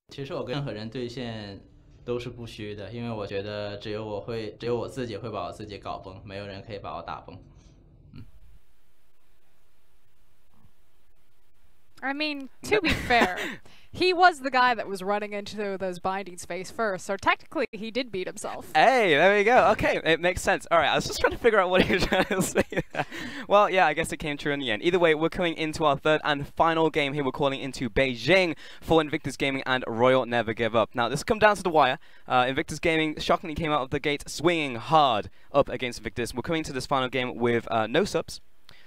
其实我跟任何人对线都是不虚的，因为我觉得只有我自己会把我自己搞崩，没有人可以把我打崩。I mean, to be fair, he was the guy that was running into those bindings face first, so technically he did beat himself. Hey, there we go. Okay, it makes sense. All right, I was just trying to figure out what he was trying to say there. Well, yeah, I guess it came true in the end. Either way, we're coming into our third and final game here. We're calling into Beijing for Invictus Gaming and Royal Never Give Up. Now, this has come down to the wire. Invictus Gaming shockingly came out of the gate swinging hard up against Invictus. We're coming to this final game with no subs.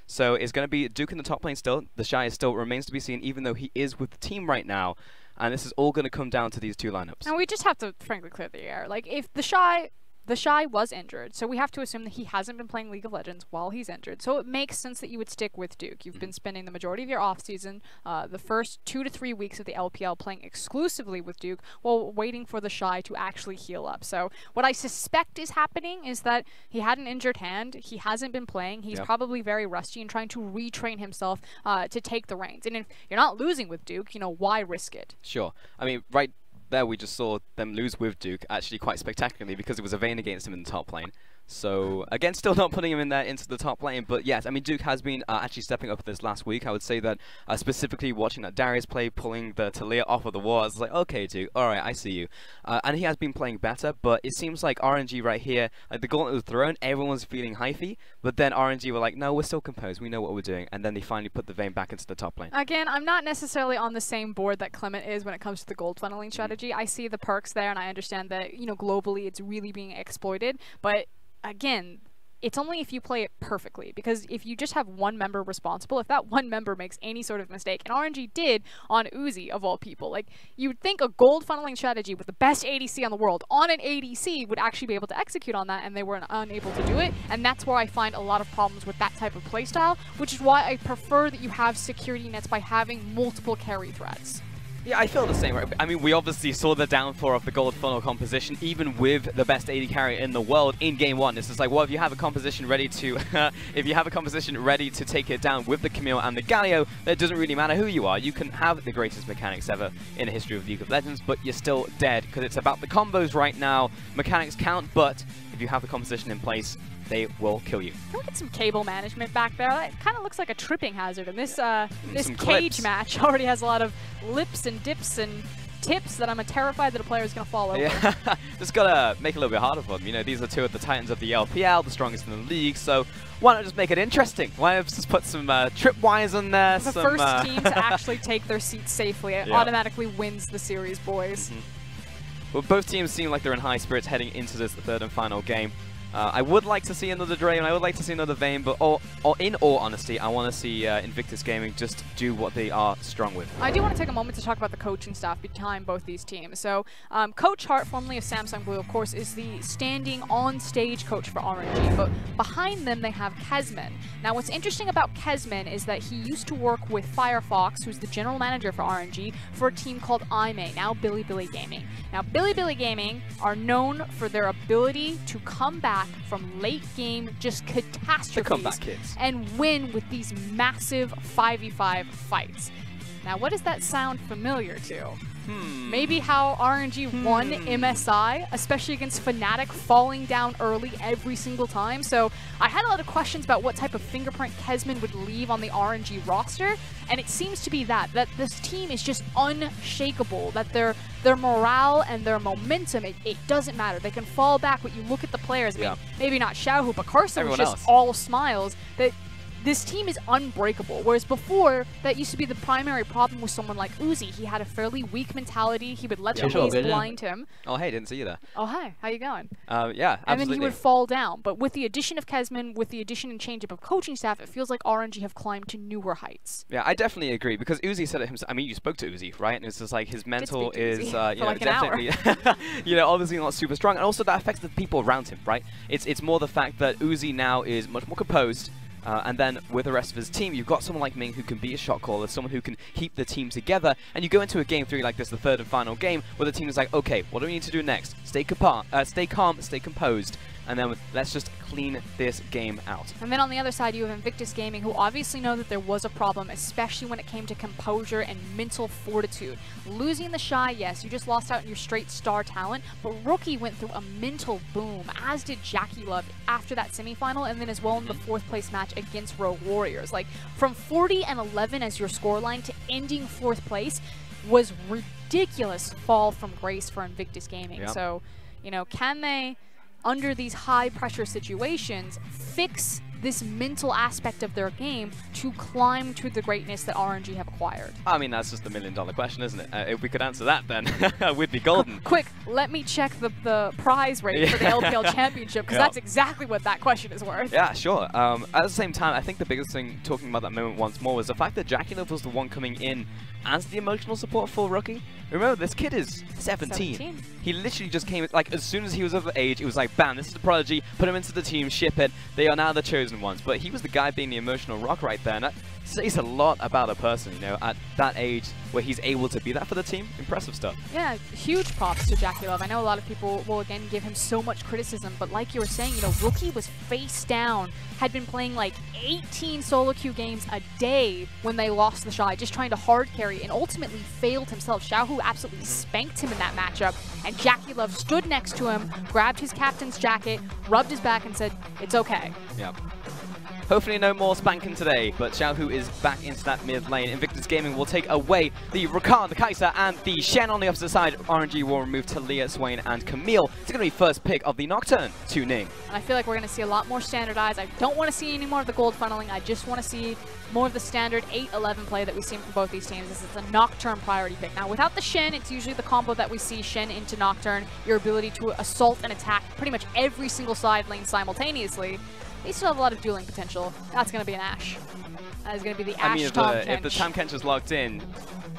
So it's going to be Duke in the top lane still. The Shy still remains to be seen, even though he is with the team right now. And this is all going to come down to these two lineups. And we just have to, frankly, clear the air. Like, if the Shy was injured, so we have to assume that he hasn't been playing League of Legends while he's injured. So it makes sense that you would stick with Duke. You've been spending the majority of your offseason, the first 2 to 3 weeks of the LPL playing exclusively with Duke while waiting for the Shy to actually heal up. So what I suspect is happening is that he had an injured hand, he hasn't been playing, he's probably very rusty and trying to retrain himself to take the reins. And if you're not losing with Duke, you know, why risk it? Sure. I mean, right there we just saw them lose with Duke actually quite spectacularly because it was a Vayne against him in the top lane. So again, still not putting him in there into the top lane, but yes, I mean Duke has been actually stepping up this last week. I would say that specifically watching that Darius play, pulling the Talia off of the wall, I was like, okay Duke, alright, I see you. And he has been playing better, but it seems like RNG right here, like the gauntlet was thrown, everyone's feeling hyphy, but then RNG were like, no, we're still composed, we know what we're doing, and then they finally put the Vayne back into the top lane. Again, I'm not necessarily on the same board that Clement is when it comes to the gold funneling strategy. I see the perks there, and I understand that, you know, globally it's really being exploited, but again, it's only if you play it perfectly, because if you just have one member responsible, if that one member makes any sort of mistake, and RNG did on Uzi of all people, like, you would think a gold funneling strategy with the best ADC on the world on an ADC would actually be able to execute on that, and they were unable to do it, and that's where I find a lot of problems with that type of playstyle, which is why I prefer that you have security nets by having multiple carry threats. Yeah, I feel the same, right? I mean, we obviously saw the downfall of the gold funnel composition, even with the best AD carry in the world in game one. It's just like, well, if you have a composition ready to, take it down with the Camille and the Galio, then it doesn't really matter who you are. You can have the greatest mechanics ever in the history of League of Legends, but you're still dead because it's about the combos right now. Mechanics count, but if you have the composition in place, they will kill you. Look at some cable management back there. That kind of looks like a tripping hazard. And this this cage clips. match already has a lot of lips and dips and tips that I'm terrified that a player is going to fall over. Yeah, just gotta make it a little bit harder for them. You know, these are two of the titans of the LPL, the strongest in the league. So why not just make it interesting? Why not just put some tripwires in there? The first team to actually take their seats safely automatically wins the series, boys. Well, both teams seem like they're in high spirits heading into this third and final game. I would like to see another Draven, I would like to see another Vayne, but in all honesty, I want to see Invictus Gaming just do what they are strong with. I do want to take a moment to talk about the coaching staff behind both these teams. So, Coach Hart, formerly of Samsung Blue, of course, is the standing on-stage coach for RNG, but behind them they have Kesman. Now, what's interesting about Kesman is that he used to work with Firefox, who's the general manager for RNG, for a team called IME, now Bilibili Gaming. Now, Bilibili Gaming are known for their ability to come back from late game just catastrophes and win with these massive 5v5 fights. Now, what does that sound familiar to? Maybe how RNG won MSI, especially against Fnatic, falling down early every single time. So I had a lot of questions about what type of fingerprint Kesman would leave on the RNG roster, and it seems to be that this team is just unshakable, that their morale and their momentum, it doesn't matter. They can fall back, but you look at the players, I mean, maybe not Xiaohu, but Carson was just all smiles. That this team is unbreakable, whereas before, that used to be the primary problem with someone like Uzi. He had a fairly weak mentality. He would let the haze blind him. Oh, hey, didn't see you there. Oh, hi. How you going? Yeah, absolutely. And then he would fall down. But with the addition of Kesman, with the addition and change-up of coaching staff, it feels like RNG have climbed to newer heights. Yeah, I definitely agree, because Uzi said it himself. I mean, you spoke to Uzi, right? And it's just like his mental is, you know, definitely, you know, obviously not super strong. And also that affects the people around him, right? It's more the fact that Uzi now is much more composed. And then with the rest of his team, you've got someone like Ming who can be a shot caller, someone who can keep the team together, and you go into a game 3 like this, the third and final game, where the team is like, okay, what do we need to do next? Stay calm, stay composed, and then let's just clean this game out. And then on the other side, you have Invictus Gaming, who obviously know that there was a problem, especially when it came to composure and mental fortitude. Losing the Shy, yes, you just lost out on your straight star talent, but Rookie went through a mental boom, as did Jackie Love after that semifinal, and then as well in the 4th place match against Rogue Warriors. Like, from 40-11 as your scoreline to ending 4th place was ridiculous fall from grace for Invictus Gaming. Yep. So, you know, can they, under these high pressure situations, fix this mental aspect of their game to climb to the greatness that RNG have acquired? I mean, that's just the million-dollar question, isn't it? If we could answer that, then we'd be golden. Quick, let me check the prize rate for the LPL Championship, because that's exactly what that question is worth. Yeah, sure. At the same time, I think the biggest thing, talking about that moment once more, was the fact that Jackie Love was the one coming in as the emotional support for Rookie. Remember, this kid is 17. He literally just came, like, as soon as he was of age, it was like, bam, this is the prodigy, put him into the team, ship it, they are now the chosen ones. But he was the guy being the emotional rock right there, and that says a lot about a person, you know, at that age where he's able to be that for the team. Impressive stuff. Yeah, huge props to Jackie Love. I know a lot of people will again give him so much criticism, but like you were saying, you know, Rookie was face down, had been playing like 18 solo queue games a day when they lost the Shy, just trying to hard carry, and ultimately failed himself. Xiaohu absolutely spanked him in that matchup, and Jackie Love stood next to him, grabbed his captain's jacket, rubbed his back, and said, "It's okay." Yep. Hopefully no more spanking today, but Xiaohu is back into that mid lane. Invictus Gaming will take away the Rakan, the Kai'Sa, and the Shen on the opposite side. RNG will remove Talia, Swain, and Camille. It's going to be first pick of the Nocturne to Ning. And I feel like we're going to see a lot more standardized. I don't want to see any more of the gold funneling. I just want to see more of the standard 8-11 play that we've seen from both these teams. This is a Nocturne priority pick. Now, without the Shen, it's usually the combo that we see Shen into Nocturne, your ability to assault and attack pretty much every single side lane simultaneously. They still have a lot of dueling potential. That's going to be an Ashe. That is going to be the Ashe Tahm Kench. If the Tahm Kench is locked in,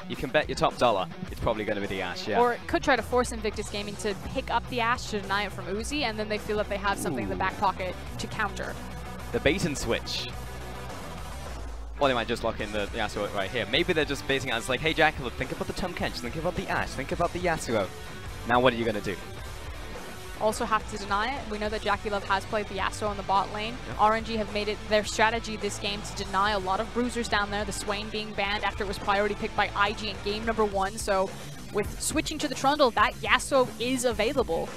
you can bet your top dollar it's probably going to be the Ashe, yeah. Or it could try to force Invictus Gaming to pick up the Ashe to deny it from Uzi, and then they feel that they have something in the back pocket to counter. The bait and switch. Or they might just lock in the Yasuo right here. Maybe they're just basing it as like, hey Jack, look, think about the Tahm Kench, think about the Ashe, think about the Yasuo. Now what are you going to do? Also have to deny it. We know that Jackie Love has played the Yasuo on the bot lane. Yep. RNG have made it their strategy this game to deny a lot of bruisers down there, the Swain being banned after it was priority picked by IG in game number 1. So with switching to the Trundle, that Yasuo is available.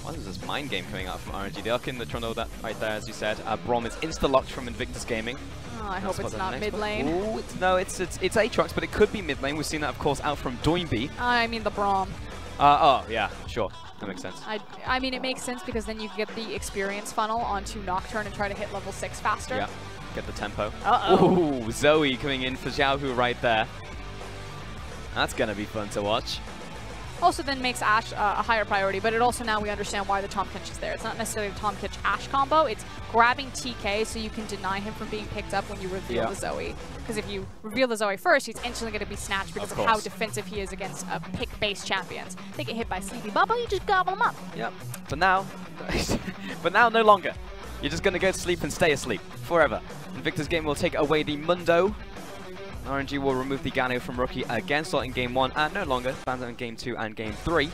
What is this mind game coming out from RNG? They lock in the Trundle that right there, as you said. Braum is insta-locked from Invictus Gaming. Oh, I hope it's not mid lane. Ooh, no, it's Aatrox, but it could be mid lane. We've seen that, of course, out from Doinby. I mean the Braum. Oh, yeah, sure. That makes sense. I mean, it makes sense because then you get the experience funnel onto Nocturne and try to hit level 6 faster. Yeah, get the tempo. Uh-oh. Ooh, Zoe coming in for Xiaohu right there. That's going to be fun to watch. Also then makes Ashe a higher priority, but it also now we understand why the Tahm Kench is there. It's not necessarily the Tahm Kench Ashe combo, it's grabbing TK so you can deny him from being picked up when you reveal the Zoe. Because if you reveal the Zoe first, he's instantly going to be snatched because of how defensive he is against pick-based champions. They get hit by Sleepy Bubba, you just gobble them up. Yep, but now no longer. You're just going to go to sleep and stay asleep forever. Invictus Game will take away the Mundo. RNG will remove the Galio from Rookie again, starting game 1 and no longer. Bans in game 2 and game 3.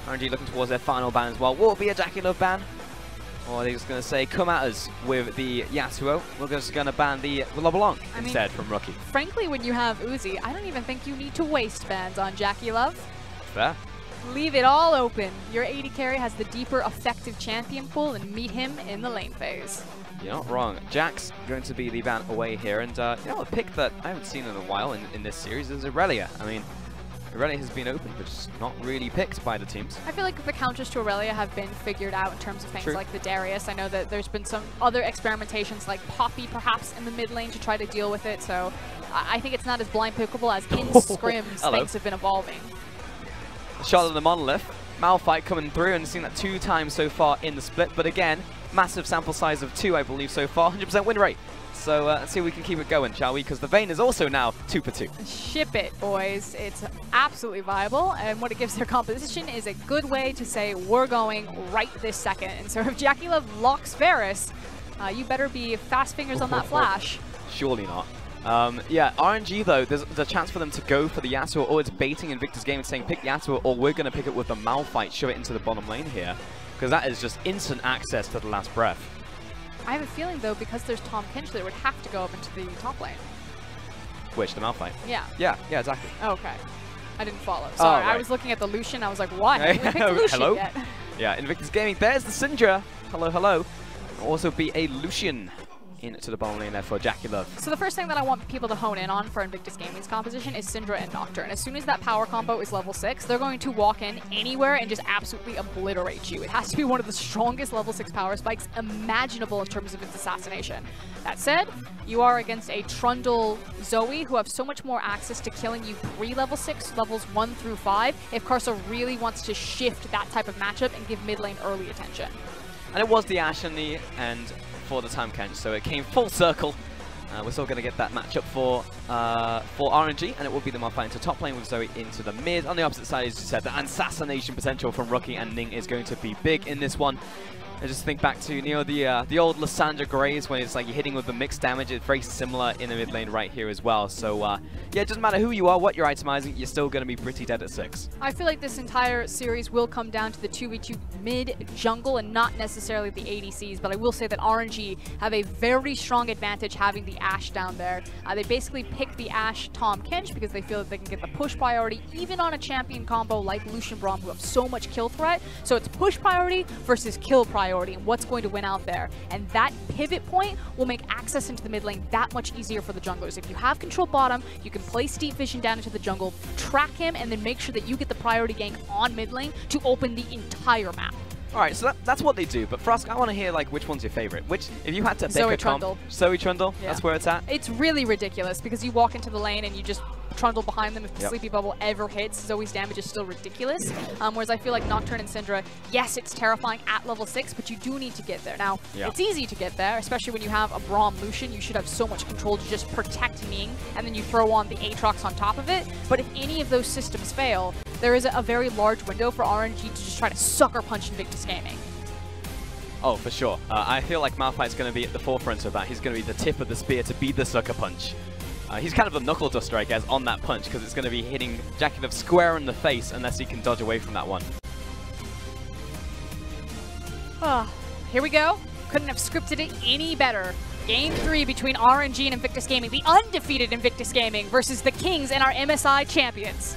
RNG looking towards their final ban as well. Will it be a Jackie Love ban? Or are they just going to say, come at us with the Yasuo? We're just going to ban the LeBlanc instead from Rookie. Frankly, when you have Uzi, I don't even think you need to waste bans on Jackie Love. Fair. Leave it all open. Your AD carry has the deeper, effective champion pool, and meet him in the lane phase. You're not wrong. Jack's going to be the ban away here, and you know, a pick that I haven't seen in a while in this series is Aurelia. I mean, Aurelia has been open, but just not really picked by the teams. I feel like the counters to Aurelia have been figured out in terms of things like the Darius. I know that there's been some other experimentations like Poppy perhaps in the mid lane to try to deal with it, so I think it's not as blind pickable as in scrims things have been evolving. Shot of the Monolith. Malphite coming through, and seen that 2 times so far in the split, but again, massive sample size of 2, I believe, so far. 100% win rate. So let's see if we can keep it going, shall we? Because the Vayne is also now 2 for 2. Ship it, boys. It's absolutely viable, and what it gives their composition is a good way to say we're going right this second. And so if Jackie Love locks Varus, you better be fast fingers on that flash. Surely not. Yeah, RNG though, there's a chance for them to go for the Yasuo, or it's baiting Invictus Game and saying pick Yasuo, or we're going to pick it with the Malphite, shove it into the bottom lane here. because that is just instant access to the last breath. I have a feeling, though, because there's Tahm Kench, that it would have to go up into the top lane. Which, the Malphite? Yeah. Yeah, exactly. Oh, okay. I didn't follow. Sorry, right. I was looking at the Lucian. I was like, what? We picked Lucian Hello? yet. Yeah, Invictus Gaming. There's the Syndra. Hello, hello. Will also be a Lucian into the bottom lane there for Jackie Love. So the first thing that I want people to hone in on for Invictus Gaming's composition is Syndra and Nocturne. As soon as that power combo is level 6, they're going to walk in anywhere and just absolutely obliterate you. It has to be one of the strongest level 6 power spikes imaginable in terms of its assassination. That said, you are against a Trundle Zoe who have so much more access to killing you pre-level 6, levels 1 through 5, if Karsa really wants to shift that type of matchup and give mid lane early attention. And it was the Ashe in the end for the Tahm Kench, so it came full circle. We're still going to get that matchup for RNG, and it will be the Malphite into top lane with Zoe into the mid. On the opposite side, as you said, the assassination potential from Rookie and Ning is going to be big in this one. I just think back to, you know, the old Lysandra Graves when it's like you're hitting with the mixed damage. It's very similar in the mid lane right here as well. So yeah, it doesn't matter who you are, what you're itemizing, you're still going to be pretty dead at 6. I feel like this entire series will come down to the 2v2 mid jungle and not necessarily the ADCs, but I will say that RNG have a very strong advantage having the Ashe down there. They basically pick the Ashe Tahm Kench because they feel that they can get the push priority even on a champion combo like Lucian Braum who have so much kill threat. So it's push priority versus kill priority and what's going to win out there. And that pivot point will make access into the mid lane that much easier for the junglers. If you have control bottom, you can place Deep Vision down into the jungle, track him, and then make sure that you get the priority gank on mid lane to open the entire map. Alright, so that's what they do, but Frosk, I want to hear, like, which one's your favorite? Which, if you had to pick Zoe a comp... Trundle. Zoe Trundle? Yeah. That's where it's at? It's really ridiculous because you walk into the lane and you just trundle behind them. If the sleepy bubble ever hits, Zoe's damage is still ridiculous. Whereas I feel like Nocturne and Syndra, yes, it's terrifying at level 6, but you do need to get there. Now, it's easy to get there, especially when you have a Braum Lucian. You should have so much control to just protect Ning, and then you throw on the Aatrox on top of it. But if any of those systems fail, there is a very large window for RNG to just try to sucker punch Invictus Gaming. Oh, for sure. I feel like Malphite's going to be at the forefront of that. He's going to be the tip of the spear to be the sucker punch. He's kind of a knuckle duster, I guess, on that punch, because it's going to be hitting Jackie Love square in the face unless he can dodge away from that one. Here we go. Couldn't have scripted it any better. Game 3 between RNG and Invictus Gaming, the undefeated Invictus Gaming versus the Kings and our MSI champions.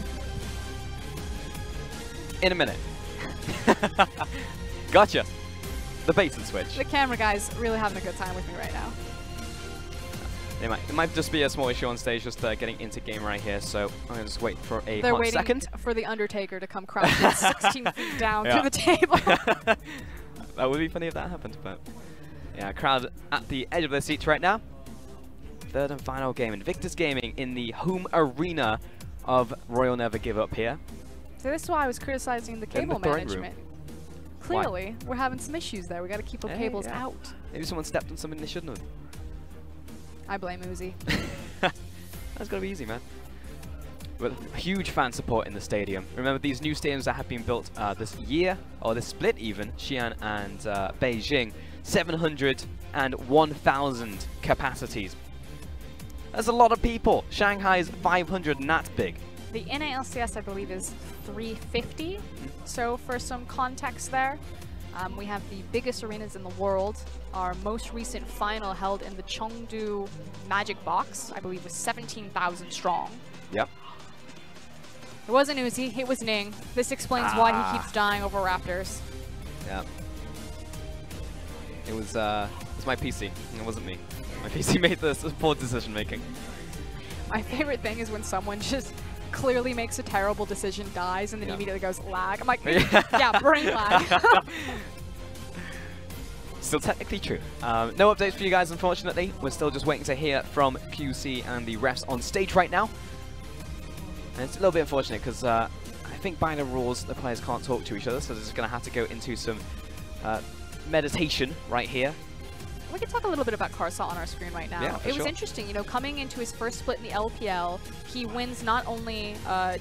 In a minute. Gotcha. The bait and switch. The camera guy's really having a good time with me right now. It might just be a small issue on stage, just getting into game right here. So I'm gonna just wait for a They're hot waiting second. for the Undertaker to come crouching 16 feet down through the table. That would be funny if that happened, but yeah, crowd at the edge of their seats right now. Third and final game, Invictus Gaming in the home arena of Royal Never Give Up here. So this is why I was criticizing the cable management. Clearly, we're having some issues there. We got to keep our cables out. Maybe someone stepped on something they shouldn't have. I blame Uzi. That's gotta be easy, man. With huge fan support in the stadium. Remember, these new stadiums that have been built this year, or this split even, Xi'an and Beijing, 700 and 1,000 capacities. That's a lot of people. Shanghai is 500 and that's big. The NALCS, I believe, is 350. So for some context there, we have the biggest arenas in the world. Our most recent final held in the Chengdu Magic Box, I believe, was 17,000 strong. Yep. It wasn't Uzi, it was Ning. This explains why he keeps dying over Raptors. Yeah. It was my PC. It wasn't me. My PC made the poor decision making. My favorite thing is when someone just clearly makes a terrible decision, dies, and then immediately goes lag. I'm like, yeah, brain lag. Still technically true. No updates for you guys, unfortunately. We're still just waiting to hear from QC and the refs on stage right now. And it's a little bit unfortunate because I think by the rules, the players can't talk to each other, so they're just going to have to go into some meditation right here. We can talk a little bit about Karsa on our screen right now. Yeah, it was interesting, you know, coming into his first split in the LPL, he wins not only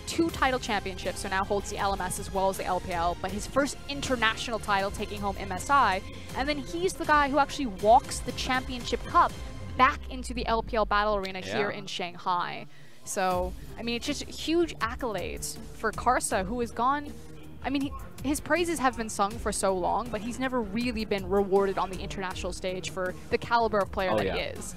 2 title championships, so now holds the LMS as well as the LPL, but his first international title, taking home MSI, and then he's the guy who actually walks the championship cup back into the LPL battle arena here in Shanghai. So, I mean, it's just huge accolades for Karsa, who has gone I mean, his praises have been sung for so long, but he's never really been rewarded on the international stage for the caliber of player that he is.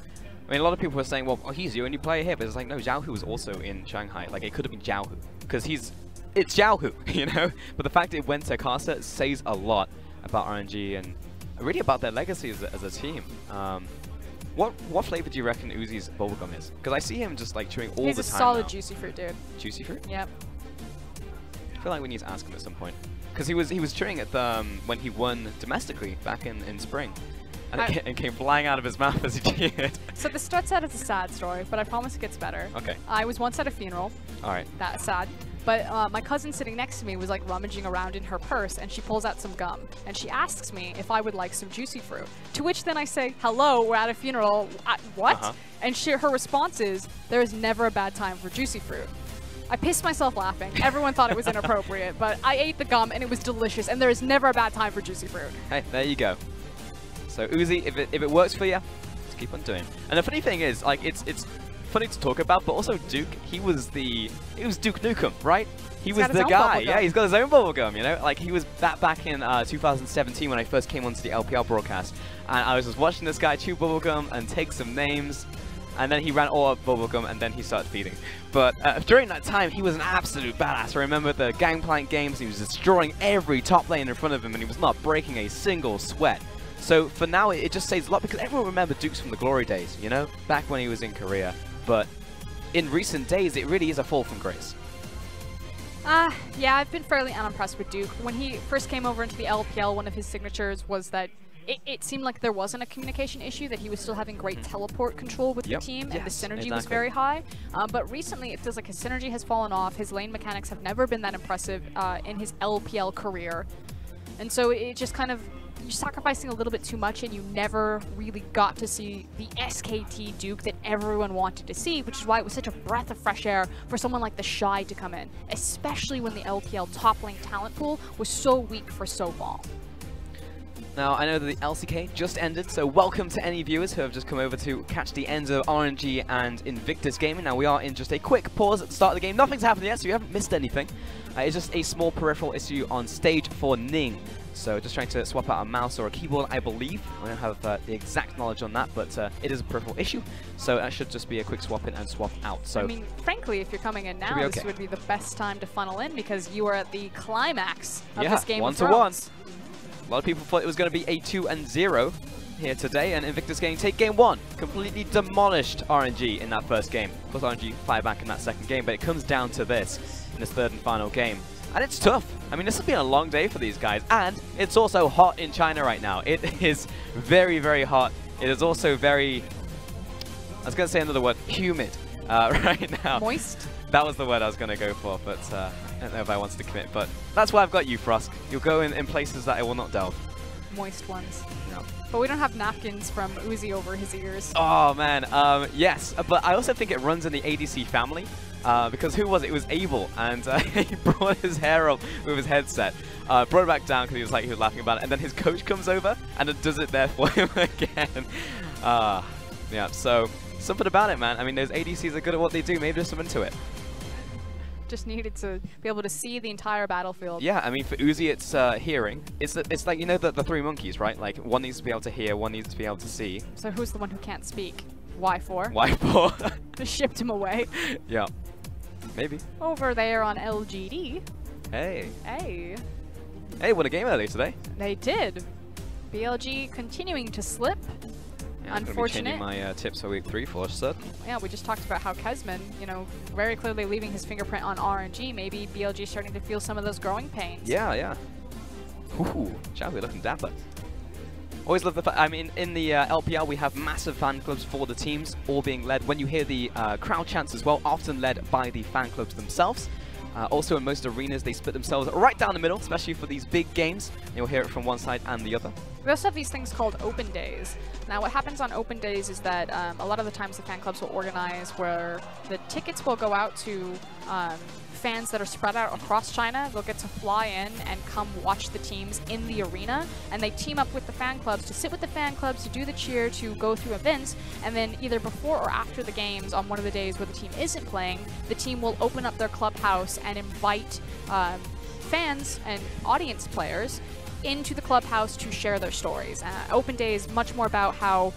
I mean, a lot of people were saying, well, he's the only player here, but it's like, no, Xiaohu was also in Shanghai. Like, it could have been Xiaohu, because it's Xiaohu, you know? But the fact it went to Casa says a lot about RNG and really about their legacy as a team. What flavor do you reckon Uzi's bubblegum is? Because I see him just, like, chewing all the time. He's a solid juicy fruit, dude. Juicy fruit? Yep. I feel like we need to ask him at some point. Because he was chewing at the, when he won domestically back in spring. And it came flying out of his mouth as he cheered. So this starts out as a sad story, but I promise it gets better. Okay. I was once at a funeral. All right. That's sad. But my cousin sitting next to me was like rummaging around in her purse, and she pulls out some gum. And she asks me if I would like some juicy fruit. To which then I say, hello, we're at a funeral. What? And her response is, there is never a bad time for juicy fruit. I pissed myself laughing. Everyone thought it was inappropriate, but I ate the gum and it was delicious, and there is never a bad time for juicy fruit. Hey, there you go. So Uzi, if it works for you, just keep on doing. And the funny thing is, like, it's funny to talk about, but also Duke, he was Duke Nukem, right? He was the guy. Yeah, he's got his own bubblegum, you know? Like, he was back in 2017 when I first came onto the LPL broadcast, and I was just watching this guy chew bubblegum and take some names, and then he ran all up bubblegum, and then he started feeding. But during that time, he was an absolute badass. I remember the Gangplank games, he was destroying every top lane in front of him, and he was not breaking a single sweat. So for now, it just says a lot, because everyone remembers Duke's from the glory days, you know? Back when he was in Korea. But in recent days, it really is a fall from grace. Yeah, I've been fairly unimpressed with Duke. When he first came over into the LPL, one of his signatures was that it seemed like there wasn't a communication issue, that he was still having great teleport control with the team, and the synergy was very high. But recently, it feels like his synergy has fallen off. His lane mechanics have never been that impressive in his LPL career. And so it just kind of, you're sacrificing a little bit too much, and you never really got to see the SKT Duke that everyone wanted to see, which is why it was such a breath of fresh air for someone like the Shy to come in, especially when the LPL top lane talent pool was so weak for so long. Now, I know that the LCK just ended, so welcome to any viewers who have just come over to catch the ends of RNG and Invictus gaming. Now, we are in just a quick pause at the start of the game. Nothing's happened yet, so you haven't missed anything. It's just a small peripheral issue on stage for Ning. So just trying to swap out a mouse or a keyboard, I believe. I don't have the exact knowledge on that, but it is a peripheral issue. So that should just be a quick swap in and swap out. So I mean, frankly, if you're coming in now, this would be the best time to funnel in, because you are at the climax of this Game of Thrones. 1-1. A lot of people thought it was going to be a 2-0 here today, and Invictus take game one. Completely demolished RNG in that first game. Of course, RNG fire back in that second game, but it comes down to this in this third and final game. And it's tough. I mean, this has been a long day for these guys, and it's also hot in China right now. It is very, very hot. It is also very, I was going to say another word, humid right now. Moist? That was the word I was going to go for, but I don't know if I wanted to commit. But that's why I've got you, Frosk. You'll go in places that I will not delve. Moist ones. No. But we don't have napkins from Uzi over his ears. Oh, man. Yes, but I also think it runs in the ADC family. Because who was it? It was Abel, and he brought his hair up with his headset, brought it back down because he was laughing about it, and then his coach comes over and does it there for him again. Yeah, so something about it, man. I mean, those ADCs are good at what they do. Maybe there's something to it. Just needed to be able to see the entire battlefield. Yeah, I mean, for Uzi, it's hearing. It's like, you know, the three monkeys, right? Like, one needs to be able to hear, one needs to be able to see. So who's the one who can't speak? Y4. Y4. Just shipped him away. Yeah. Maybe. Over there on LGD. Hey. Hey. Hey, won a game early today. They did. BLG continuing to slip. Yeah, Unfortunate. I'm changing my tips for week 3 for certain. Yeah, we just talked about how Kesman, you know, very clearly leaving his fingerprint on RNG. Maybe BLG starting to feel some of those growing pains. Yeah, yeah. Ooh, Xiaohu looking dapper. Always love the fact, I mean, in the LPL, we have massive fan clubs for the teams, all being led, when you hear the crowd chants as well, often led by the fan clubs themselves. Also, in most arenas, they split themselves right down the middle, especially for these big games. You'll hear it from one side and the other. We also have these things called open days. Now, what happens on open days is that a lot of the times the fan clubs will organize where the tickets will go out to fans that are spread out across China. They'll get to fly in and come watch the teams in the arena, and they team up with the fan clubs to sit with the fan clubs, to do the cheer, to go through events, and then either before or after the games on one of the days where the team isn't playing, the team will open up their clubhouse and invite fans and audience players into the clubhouse to share their stories. Open Day is much more about how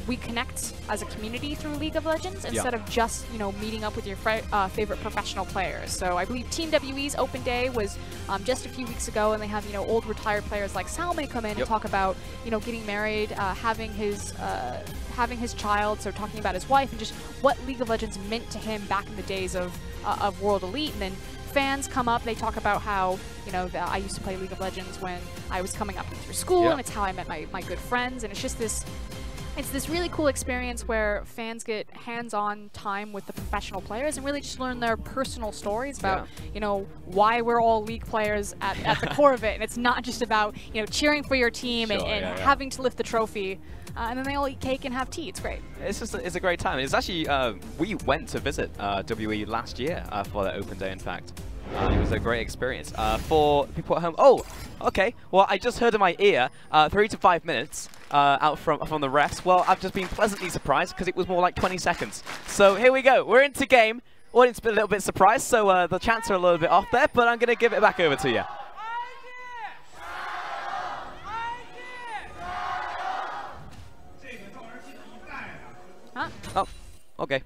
we connect as a community through League of Legends instead of just, you know, meeting up with your favorite professional players. So I believe Team WE's Open Day was just a few weeks ago, and they have, you know, old retired players like Salme come in and talk about, you know, getting married, having his child, so talking about his wife and just what League of Legends meant to him back in the days of World Elite. And then fans come up, they talk about how, you know, I used to play League of Legends when I was coming up through school, and it's how I met my good friends, and it's just this really cool experience where fans get hands-on time with the professional players and really just learn their personal stories about, you know, why we're all League players at the core of it. And it's not just about, you know, cheering for your team and having to lift the trophy. And then they all eat cake and have tea. It's great. It's a great time. It's actually, we went to visit WE last year for that Open Day, in fact. It was a great experience. For people at home, oh, okay. Well, I just heard in my ear 3 to 5 minutes out from the refs. Well, I've just been pleasantly surprised because it was more like 20 seconds. So here we go. We're into game. Audience been a little bit surprised, so the chants are a little bit off there, but I'm going to give it back over to you. Huh? Oh, okay.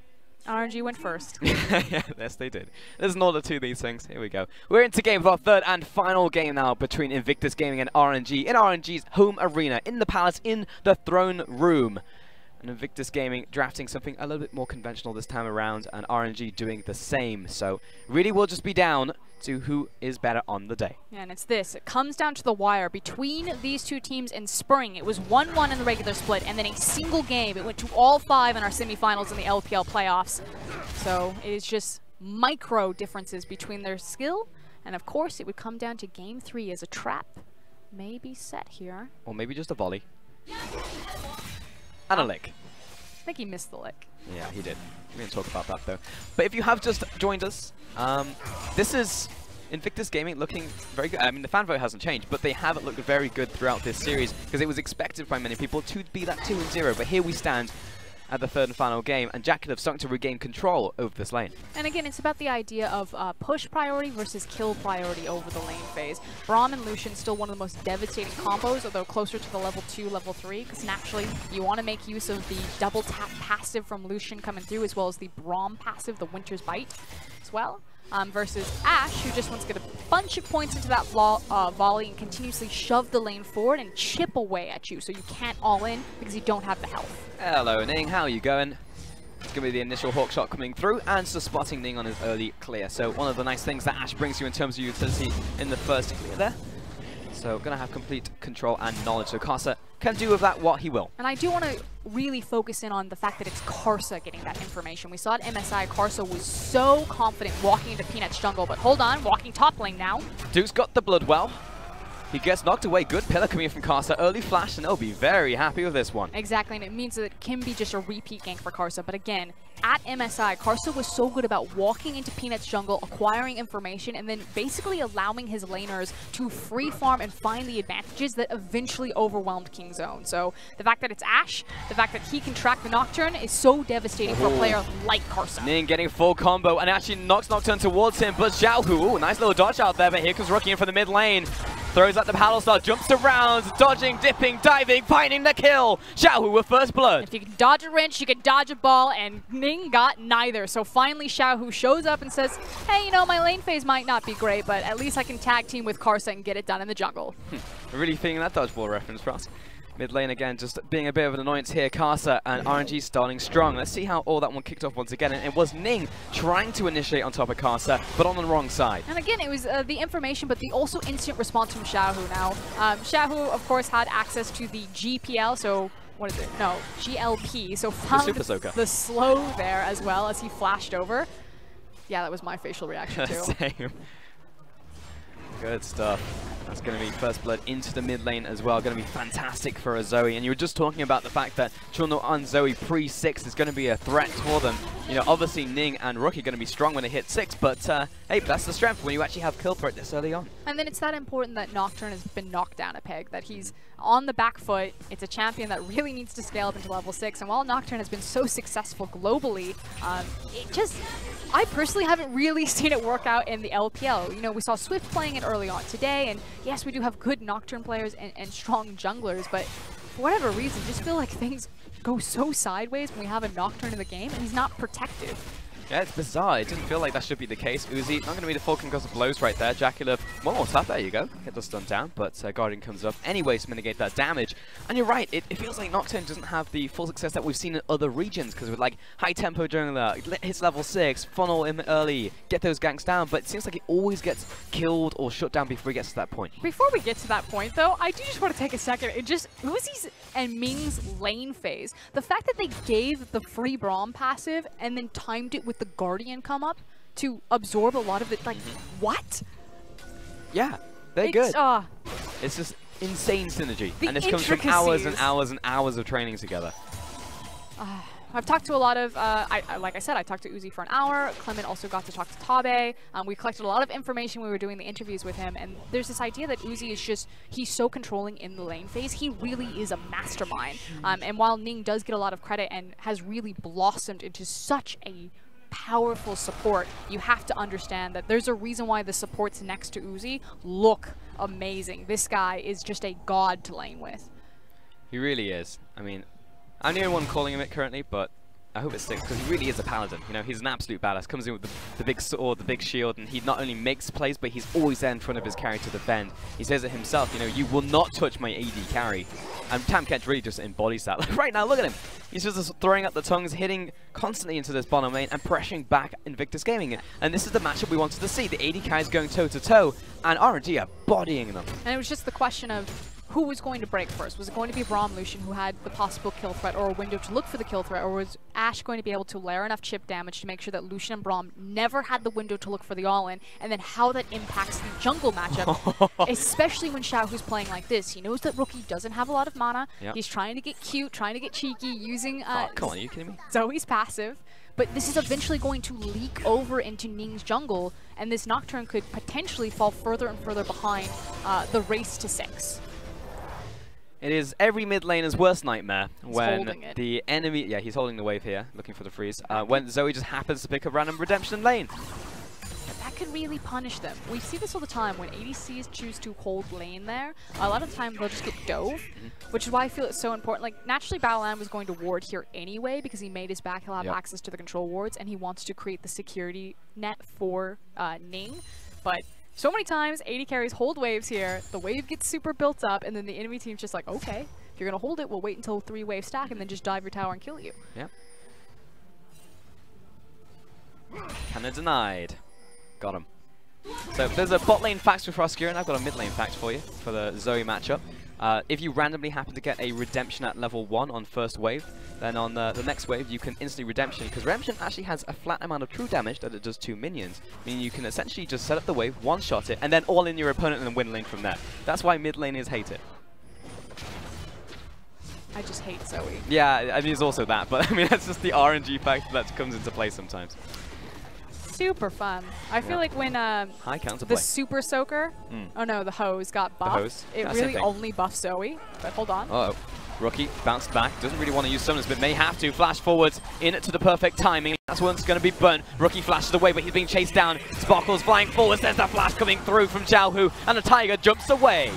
RNG went first. Yes, they did. There's an order to these things. Here we go. We're into game with our third and final game now between Invictus Gaming and RNG in RNG's home arena, in the Palace, in the Throne Room. And Invictus Gaming drafting something a little bit more conventional this time around, and RNG doing the same. So really will just be down to who is better on the day. Yeah, and it's this. It comes down to the wire between these two teams in spring. It was 1-1 in the regular split, and then a single game. It went to all 5 in our semifinals in the LPL playoffs. So it is just micro differences between their skill, and of course it would come down to game 3 as a trap may be set here. Or maybe just a volley. And a lick. I think he missed the lick. Yeah, he did. We didn't talk about that, though. But if you have just joined us, this is Invictus Gaming looking very good. I mean, the fan vote hasn't changed, but they haven't looked very good throughout this series because it was expected by many people to be that 2-0. But here we stand at the third and final game, and Jack could have started to regain control over this lane. And again, it's about the idea of push priority versus kill priority over the lane phase. Braum and Lucian still one of the most devastating combos, although closer to the level 2, level 3, because naturally you want to make use of the double tap passive from Lucian coming through, as well as the Braum passive, the Winter's Bite, as well. Versus Ashe, who just wants to get a bunch of points into that volley and continuously shove the lane forward and chip away at you, so you can't all in because you don't have the health. Hello, Ning. How are you going? It's going to be the initial hawk shot coming through, and just spotting Ning on his early clear. So one of the nice things that Ashe brings you in terms of utility in the first clear there. So going to have complete control and knowledge. So Karsa can do with that what he will. And I do want to really focus in on the fact that it's Karsa getting that information. We saw at MSI, Karsa was so confident walking into Peanut's jungle, but hold on, walking top lane now. Duke's got the blood well. He gets knocked away. Good pillar coming in from Karsa. Early flash, and they'll be very happy with this one. Exactly, and it means that it can be just a repeat gank for Karsa. But again, at MSI, Karsa was so good about walking into Peanut's jungle, acquiring information, and then basically allowing his laners to free farm and find the advantages that eventually overwhelmed King's Own. So the fact that it's Ashe, the fact that he can track the Nocturne is so devastating for a player like Karsa. Ning getting full combo and actually knocks Nocturne towards him, but Xiaohu, nice little dodge out there, but here comes Rookie in from the mid lane. Throws out the paddle star, jumps around, dodging, dipping, diving, finding the kill. Xiaohu with first blood. If you can dodge a wrench, you can dodge a ball, and Ning got neither. So finally Xiaohu shows up and says, hey, you know, my lane phase might not be great, but at least I can tag team with Karsa and get it done in the jungle. Really feeling that dodgeball reference for us. Mid lane again, just being a bit of an annoyance here. Karsa and RNG starting strong. Let's see how all that one kicked off once again. And it was Ning trying to initiate on top of Karsa, but on the wrong side. And again, it was the information, but the also instant response from Xiaohu now. Xiaohu, of course, had access to the GPL, so what is it? No, GLP. So found the slow there as well as he flashed over. Yeah, that was my facial reaction too. Same. Good stuff. That's going to be first blood into the mid lane as well. Going to be fantastic for a Zoe. And you were just talking about the fact that Chuno on Zoe pre-6 is going to be a threat for them. You know, obviously Ning and Rookie going to be strong when they hit 6, but hey, that's the strength when you actually have kill threat this early on. And then it's that important that Nocturne has been knocked down a peg, that he's on the back foot. It's a champion that really needs to scale up into level 6, and while Nocturne has been so successful globally, I personally haven't really seen it work out in the LPL. You know, we saw Swift playing it early on today, and yes, we do have good Nocturne players and strong junglers, but for whatever reason, just feel like things go so sideways when we have a Nocturne in the game, and he's not protective. Yeah, it's bizarre. It didn't feel like that should be the case. Uzi, not going to be the full concussive blows right there. Jacula, one more tap, there you go. Get the stun down, but Guardian comes up anyways to mitigate that damage. And you're right, it feels like Nocturne doesn't have the full success that we've seen in other regions, because with like high tempo jungler, hits level 6, funnel him early, get those ganks down, but it seems like he always gets killed or shut down before he gets to that point. Before we get to that point though, I do just want to take a second. Uzi's and Ming's lane phase. The fact that they gave the free Braum passive and then timed it with the Guardian come up to absorb a lot of it, like, what? Yeah, they're good. It's just insane synergy. And this comes from hours and hours and hours of training together. I've talked to a lot of, like I said, I talked to Uzi for an hour. Clement also got to talk to Tabe. We collected a lot of information when we were doing the interviews with him, and there's this idea that Uzi is just, he's so controlling in the lane phase. He really is a mastermind. And while Ning does get a lot of credit and has really blossomed into such a powerful support, you have to understand that there's a reason why the supports next to Uzi look amazing. This guy is just a god to lane with. He really is. I mean, I'm the only one calling him it currently, but I hope it sticks, because he really is a paladin. You know, he's an absolute badass. Comes in with the big sword, the big shield, and he not only makes plays, but he's always there in front of his carry to defend. He says it himself, you know, you will not touch my AD carry. And Tamketch really just embodies that. Like right now, look at him. He's just throwing up the tongues, hitting constantly into this bottom lane, and pressuring back Invictus Gaming. And this is the matchup we wanted to see. The AD carry is going toe-to-toe, and RNG are bodying them. And it was just the question of who was going to break first. Was it going to be Braum Lucian, who had the possible kill threat or a window to look for the kill threat, or was Ashe going to be able to layer enough chip damage to make sure that Lucian and Braum never had the window to look for the all-in, and then how that impacts the jungle matchup, especially when Xiaohu's playing like this. He knows that Rookie doesn't have a lot of mana. Yep. He's trying to get cute, trying to get cheeky, using come on, are you kidding me? Zoe's passive. But this is eventually going to leak over into Ning's jungle, and this Nocturne could potentially fall further and further behind the race to 6. It is every mid laner's worst nightmare when the enemy... Yeah, he's holding the wave here, looking for the freeze. When Zoe just happens to pick up random redemption lane. That could really punish them. We see this all the time when ADCs choose to hold lane there. A lot of the time they'll just get dove, which is why I feel it's so important. Like, naturally Battleland was going to ward here anyway because he made his back, he'll have access to the control wards, and he wants to create the security net for Ning. But so many times, AD carries hold waves here, the wave gets super built up, and then the enemy team's just like, okay, if you're going to hold it, we'll wait until 3 waves stack and then just dive your tower and kill you. Yep. Kinda denied. Got him. So there's a bot lane fact for Froskia, and I've got a mid lane fact for you for the Zoe matchup. If you randomly happen to get a redemption at level 1 on first wave, then on the next wave you can instantly redemption, because redemption actually has a flat amount of true damage that it does 2 minions, meaning you can essentially just set up the wave, one-shot it, and then all in your opponent and then win lane from there. That's why mid laners hate it. I just hate Zoe. Yeah, I mean it's also that, but I mean that's just the RNG factor that comes into play sometimes. Super fun. I feel like when the Super Soaker, oh no, the hose got buffed, it really only buffs Zoe, but hold on. Uh-oh. Rookie bounced back, doesn't really want to use summons, but may have to. Flash forwards, in to the perfect timing. That's one's going to be burnt. Rookie flashes away, but he's being chased down. Sparkle's flying forwards, there's that flash coming through from Xiaohu, and the Tiger jumps away.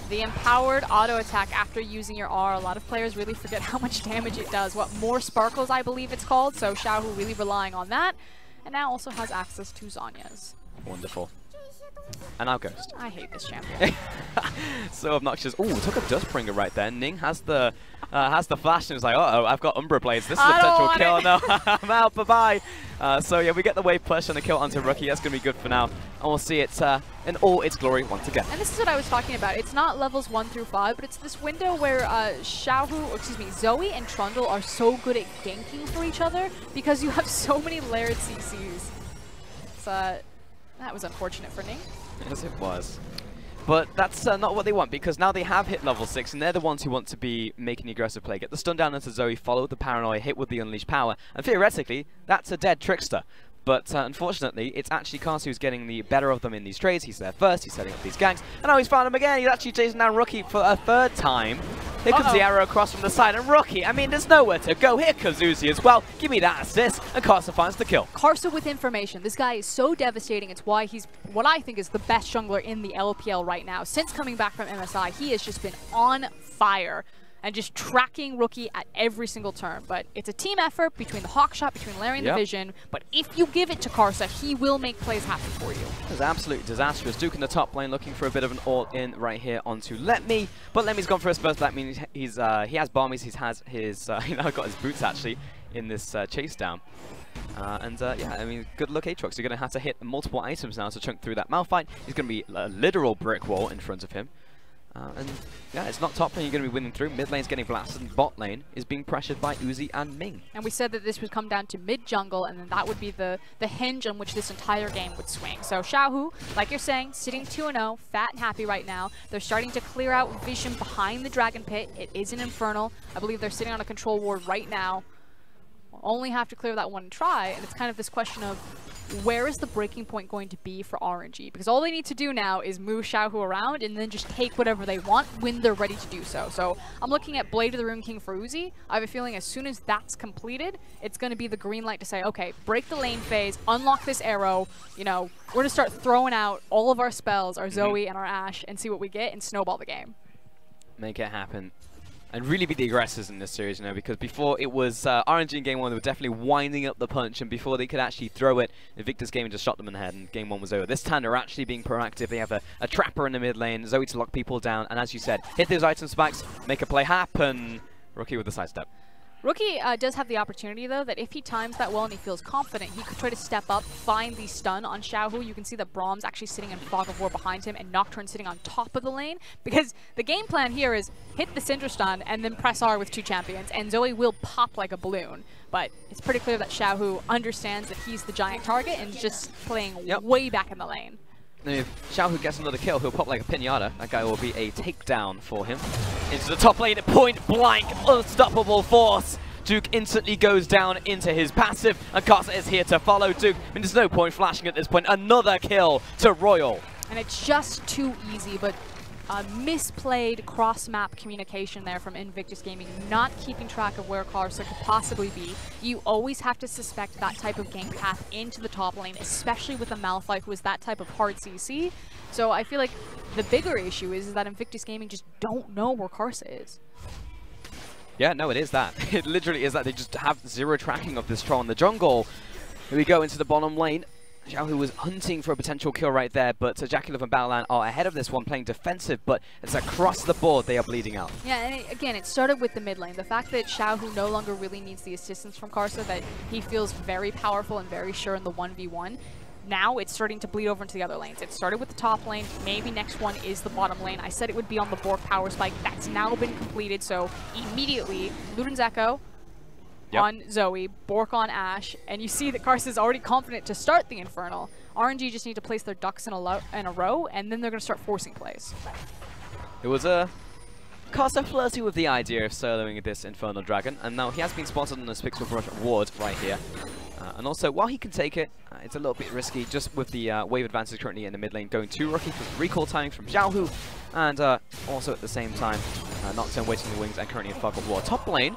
The empowered auto attack after using your R, a lot of players really forget how much damage it does. What, more sparkles I believe it's called, so Xiaohu really relying on that. And now also has access to Zhonya's. Wonderful. And now Ghost. I hate this champion. So obnoxious. Ooh, took a Dustbringer right there. Ning has the flash and was like, uh-oh, I've got Umbra Blades. This is a potential kill. No, I'm out, bye-bye. So yeah, we get the wave push and the kill onto Rookie. That's going to be good for now. And we'll see it in all its glory once again. And this is what I was talking about. It's not levels 1 through 5, but it's this window where Zoe and Trundle are so good at ganking for each other because you have so many layered CCs. So that was unfortunate for Ning. Yes, it was. But that's not what they want, because now they have hit level 6, and they're the ones who want to be making the aggressive play. Get the stun down into Zoe, follow the paranoia, hit with the unleashed power, and theoretically, that's a dead Trickster. But unfortunately, it's actually Karsu who's getting the better of them in these trades. He's there first, he's setting up these ganks, and now he's found him again. He's actually chasing down Rookie for a third time. Here comes the arrow across from the side, and Rookie, I mean, there's nowhere to go. Here comes Uzi as well. Give me that assist, and Karsu finds the kill. Karsu with information. This guy is so devastating. It's why he's what I think is the best jungler in the LPL right now. Since coming back from MSI, he has just been on fire and just tracking Rookie at every single turn. But it's a team effort between the Hawkshot, between Larry and the Vision. But if you give it to Karsu, he will make plays happen for you. It's absolutely disastrous. Duke in the top lane looking for a bit of an all-in right here onto Letme. But Letme's gone for a burst. That means he has bombies. He has his he now got his boots actually in this chase down. Yeah, I mean, good luck Aatrox. You're going to have to hit multiple items now to chunk through that Malphite. He's going to be a literal brick wall in front of him. And yeah, it's not top lane you're going to be winning through. Mid lane's getting blasted, and bot lane is being pressured by Uzi and Ming. And we said that this would come down to mid jungle, and then that would be the hinge on which this entire game would swing. So Xiaohu, like you're saying, sitting 2-0, fat and happy right now. They're starting to clear out Vision behind the Dragon Pit. It is an Infernal. I believe they're sitting on a control ward right now. We'll only have to clear that one try, and it's kind of this question of where is the breaking point going to be for RNG? Because all they need to do now is move Xiaohu around and then just take whatever they want when they're ready to do so. So I'm looking at Blade of the Rune King for Uzi. I have a feeling as soon as that's completed, it's going to be the green light to say, okay, break the lane phase, unlock this arrow, you know, we're going to start throwing out all of our spells, our Zoe and our Ashe, and see what we get and snowball the game. Make it happen. And really be the aggressors in this series, you know, because before it was RNG in Game 1, they were definitely winding up the punch, and before they could actually throw it, Invictus game just shot them in the head, and Game 1 was over. This time they're actually being proactive. They have a trapper in the mid lane, Zoe to lock people down, and as you said, hit those item spikes, make a play happen. Rookie with the sidestep. Rookie does have the opportunity, though, that if he times that well and he feels confident, he could try to step up, find the stun on Xiaohu. You can see that Brahms actually sitting in Fog of War behind him and Nocturne sitting on top of the lane, because the game plan here is hit the Syndra stun and then press R with 2 champions, and Zoe will pop like a balloon. But it's pretty clear that Xiaohu understands that he's the giant target and is just playing way back in the lane. And if Xiaohu gets another kill, he'll pop like a pinata. That guy will be a takedown for him. Into the top lane at point blank, unstoppable force. Duke instantly goes down into his passive, and Karsu is here to follow Duke. I mean, there's no point flashing at this point. Another kill to Royal. And it's just too easy, but misplayed cross-map communication there from Invictus Gaming, not keeping track of where Karsu could possibly be. You always have to suspect that type of gank path into the top lane, especially with a Malphite who is that type of hard CC. So I feel like the bigger issue is that Invictus Gaming just don't know where Karsu is. Yeah, no, it is that. It literally is that. They just have zero tracking of this troll in the jungle. Here we go into the bottom lane. Xiaohu was hunting for a potential kill right there, but Jaculov and Battleland are ahead of this one, playing defensive, but it's across the board they are bleeding out. Yeah, and again, it started with the mid lane. The fact that Xiaohu no longer really needs the assistance from Karsu, that he feels very powerful and very sure in the 1v1. Now it's starting to bleed over into the other lanes. It started with the top lane. Maybe next one is the bottom lane. I said it would be on the Bork power spike. That's now been completed, so immediately Luden's Echo on Zoe, Bork on Ashe, and you see that Karsu is already confident to start the Infernal. RNG just need to place their ducks in a row, and then they're going to start forcing plays. It was Karsu flirty with the idea of soloing this Infernal Dragon, and now he has been spotted on the Spixel Brush ward right here. And also, while he can take it, it's a little bit risky just with the wave advances currently in the mid lane going to Rookie for recall timing from Xiaohu, and also at the same time, Nocturne waiting in the wings and currently in Fog of War. Top lane,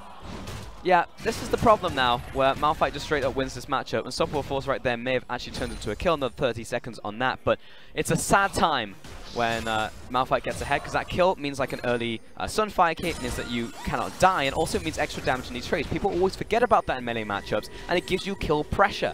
yeah, this is the problem now, where Malphite just straight up wins this matchup. Unstoppable Force right there may have actually turned into a kill, another 30 seconds on that, but it's a sad time when Malphite gets ahead, because that kill means like an early Sunfire kit, means that you cannot die, and also means extra damage in these trades. People always forget about that in melee matchups, and it gives you kill pressure.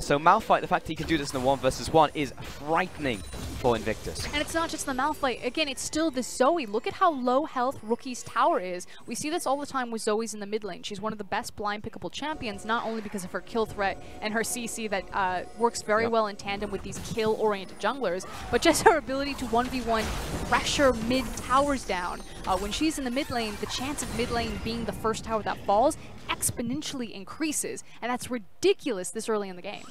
So Malphite, the fact that he can do this in a 1v1 is frightening for Invictus. And it's not just the Malphite. Again, it's still the Zoe. Look at how low health Rookie's tower is. We see this all the time with Zoe's in the mid lane. She's one of the best blind pickable champions, not only because of her kill threat and her CC that works very well in tandem with these kill-oriented junglers, but just her ability to 1v1 pressure mid towers down. When she's in the mid lane, the chance of mid lane being the first tower that falls exponentially increases, and that's ridiculous this early in the game.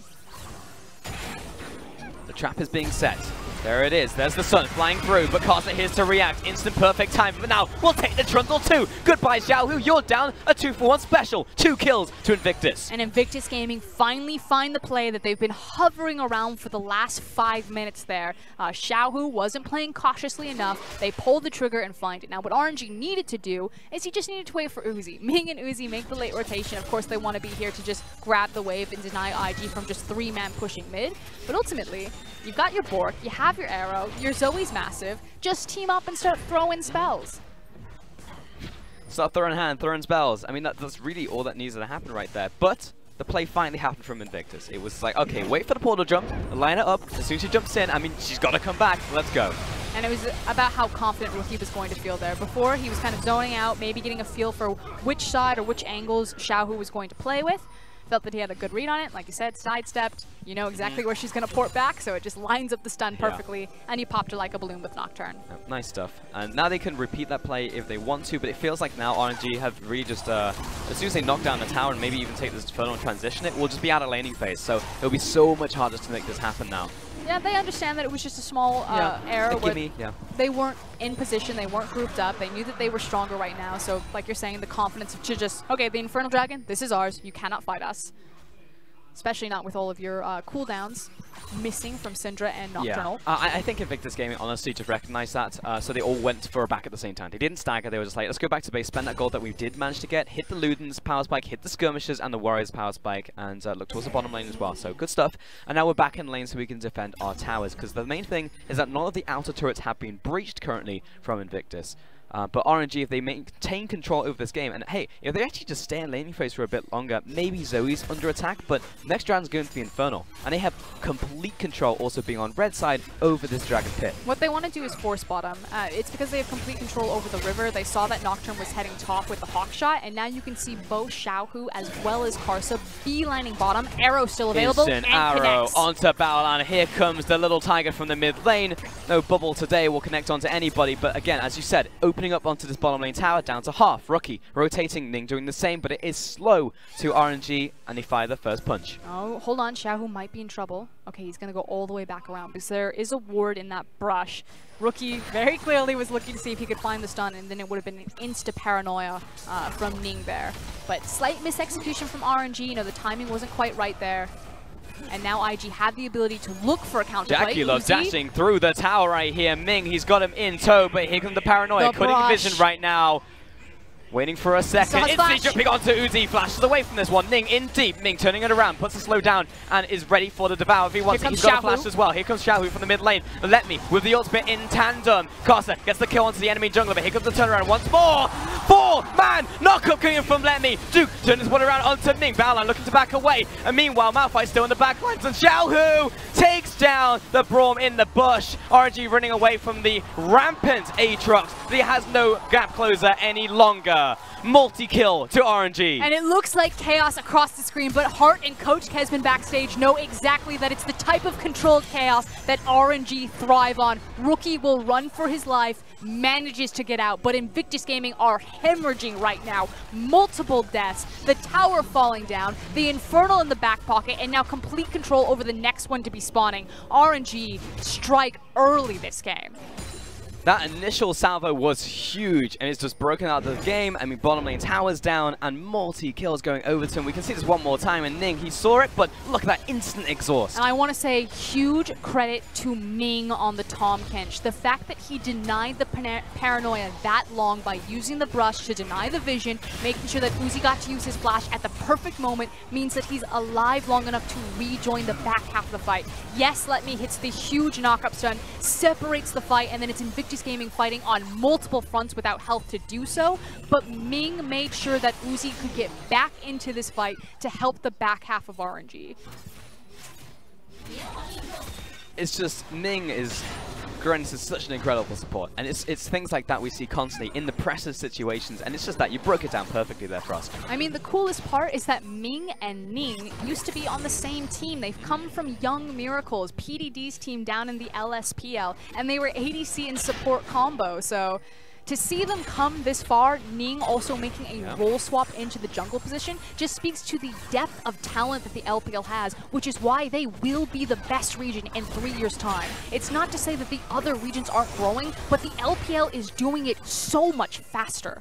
The trap is being set. There it is. There's the sun flying through, but Carson here's to react. Instant perfect time. But now we'll take the trundle too. Goodbye, Xiaohu. You're down. A 2-for-1 special. 2 kills to Invictus. And Invictus Gaming finally find the play that they've been hovering around for the last 5 minutes there. Xiaohu wasn't playing cautiously enough. They pulled the trigger and find it. Now what RNG needed to do is he just needed to wait for Uzi. Ming and Uzi make the late rotation. Of course they want to be here to just grab the wave and deny IG from just 3-man pushing mid. But ultimately, you've got your Bork, you have your arrow, your Zoe's massive. Just team up and start throwing spells. Start throwing hand, throwing spells. I mean, that's really all that needs to happen right there. But the play finally happened from Invictus. It was like, okay, wait for the portal jump, line it up. As soon as she jumps in, I mean, she's got to come back. Let's go. And it was about how confident Rookie was going to feel there. Before, he was kind of zoning out, maybe getting a feel for which side or which angles Xiaohu was going to play with. Felt that he had a good read on it. Like you said, sidestepped. You know exactly where she's going to port back, so it just lines up the stun perfectly, and you popped her like a balloon with Nocturne. Nice stuff. And now they can repeat that play if they want to, but it feels like now RNG have really just, as soon as they knock down the tower and maybe even take this Inferno and transition it, we'll just be out of laning phase. So it'll be so much harder to make this happen now. Yeah, they understand that it was just a small error where they weren't in position, they weren't grouped up, they knew that they were stronger right now, so like you're saying, the confidence to just, okay, the Infernal Dragon, this is ours, you cannot fight us. Especially not with all of your cooldowns missing from Syndra and Nocturnal. Yeah. I think Invictus Gaming honestly just recognized that, so they all went for a back at the same time. They didn't stagger, they were just like, let's go back to base, spend that gold that we did manage to get, hit the Luden's power spike, hit the Skirmishers and the Warriors power spike, and look towards the bottom lane as well. So good stuff. And now we're back in lane so we can defend our towers, because the main thing is that none of the outer turrets have been breached currently from Invictus. But RNG, if they maintain control over this game, and hey, if they actually just stay in laning phase for a bit longer, maybe Zoe's under attack, but next round's going to be Infernal. And they have complete control also being on red side over this Dragon Pit. What they want to do is force bottom. It's because they have complete control over the river. They saw that Nocturne was heading top with the Hawk Shot, and now you can see both Xiaohu as well as Karsa beelining bottom. Arrow still available, Instant and arrow connects. onto Battleland. Here comes the little tiger from the mid lane. No bubble today will connect onto anybody, but again, as you said, opening up onto this bottom lane tower down to half. Rookie rotating, Ning doing the same, but it is slow to RNG, and they fire the first punch. Oh, hold on, Xiaohu might be in trouble. Okay, he's gonna go all the way back around because there is a ward in that brush. Rookie very clearly was looking to see if he could find the stun, and then it would have been an insta-paranoia from Ning there. But slight misexecution from RNG, you know, the timing wasn't quite right there. And now IG had the ability to look for a counterplay. Jackie Love dashing through the tower right here. Ming, he's got him in tow, but here comes the paranoia. Cutting vision right now. Waiting for a second. Instantly jumping onto Uzi. Flashes away from this one. Ning in deep. Ming turning it around. Puts a slow down and is ready for the devour if he wants it. He's got a flash as well. Here comes Xiaohu from the mid lane. Let me with the ultimate in tandem. Carsa gets the kill onto the enemy jungler, but here comes the turnaround once more. 4-man knockup coming in from Let Me. Duke turns his one around onto Ning. Battleline looking to back away. And meanwhile, Malphite still in the back lines. And Xiaohu takes down the Braum in the bush. RNG running away from the rampant Aatrox. He has no gap closer any longer. Multi-kill to RNG. And it looks like chaos across the screen, but Hart and Coach Kesman backstage know exactly that it's the type of controlled chaos that RNG thrive on. Rookie will run for his life, manages to get out, but Invictus Gaming are hemorrhaging right now. Multiple deaths, the tower falling down, the Infernal in the back pocket, and now complete control over the next one to be spawning. RNG strike early this game. That initial salvo was huge, and it's just broken out the game. I mean, bottom lane towers down, and multi-kills going over to him. We can see this one more time, and Ning, he saw it, but look at that instant exhaust. And I want to say huge credit to Ming on the Tahm Kench. The fact that he denied the paranoia that long by using the brush to deny the vision, making sure that Uzi got to use his flash at the perfect moment, means that he's alive long enough to rejoin the back half of the fight. Yes, Let Me hits the huge knock-up stun, separates the fight, and then it's Invictus Gaming fighting on multiple fronts without health to do so, but Ming made sure that Uzi could get back into this fight to help the back half of RNG. It's just, Ming is granted such an incredible support, and it's things like that we see constantly in the pressure situations, and it's just that you broke it down perfectly there for us. I mean, the coolest part is that Ming and Ning used to be on the same team. They've come from Young Miracles, PDD's team down in the LSPL, and they were ADC and support combo, so to see them come this far, Ning also making a role swap into the jungle position, just speaks to the depth of talent that the LPL has, which is why they will be the best region in 3 years' time. It's not to say that the other regions aren't growing, but the LPL is doing it so much faster.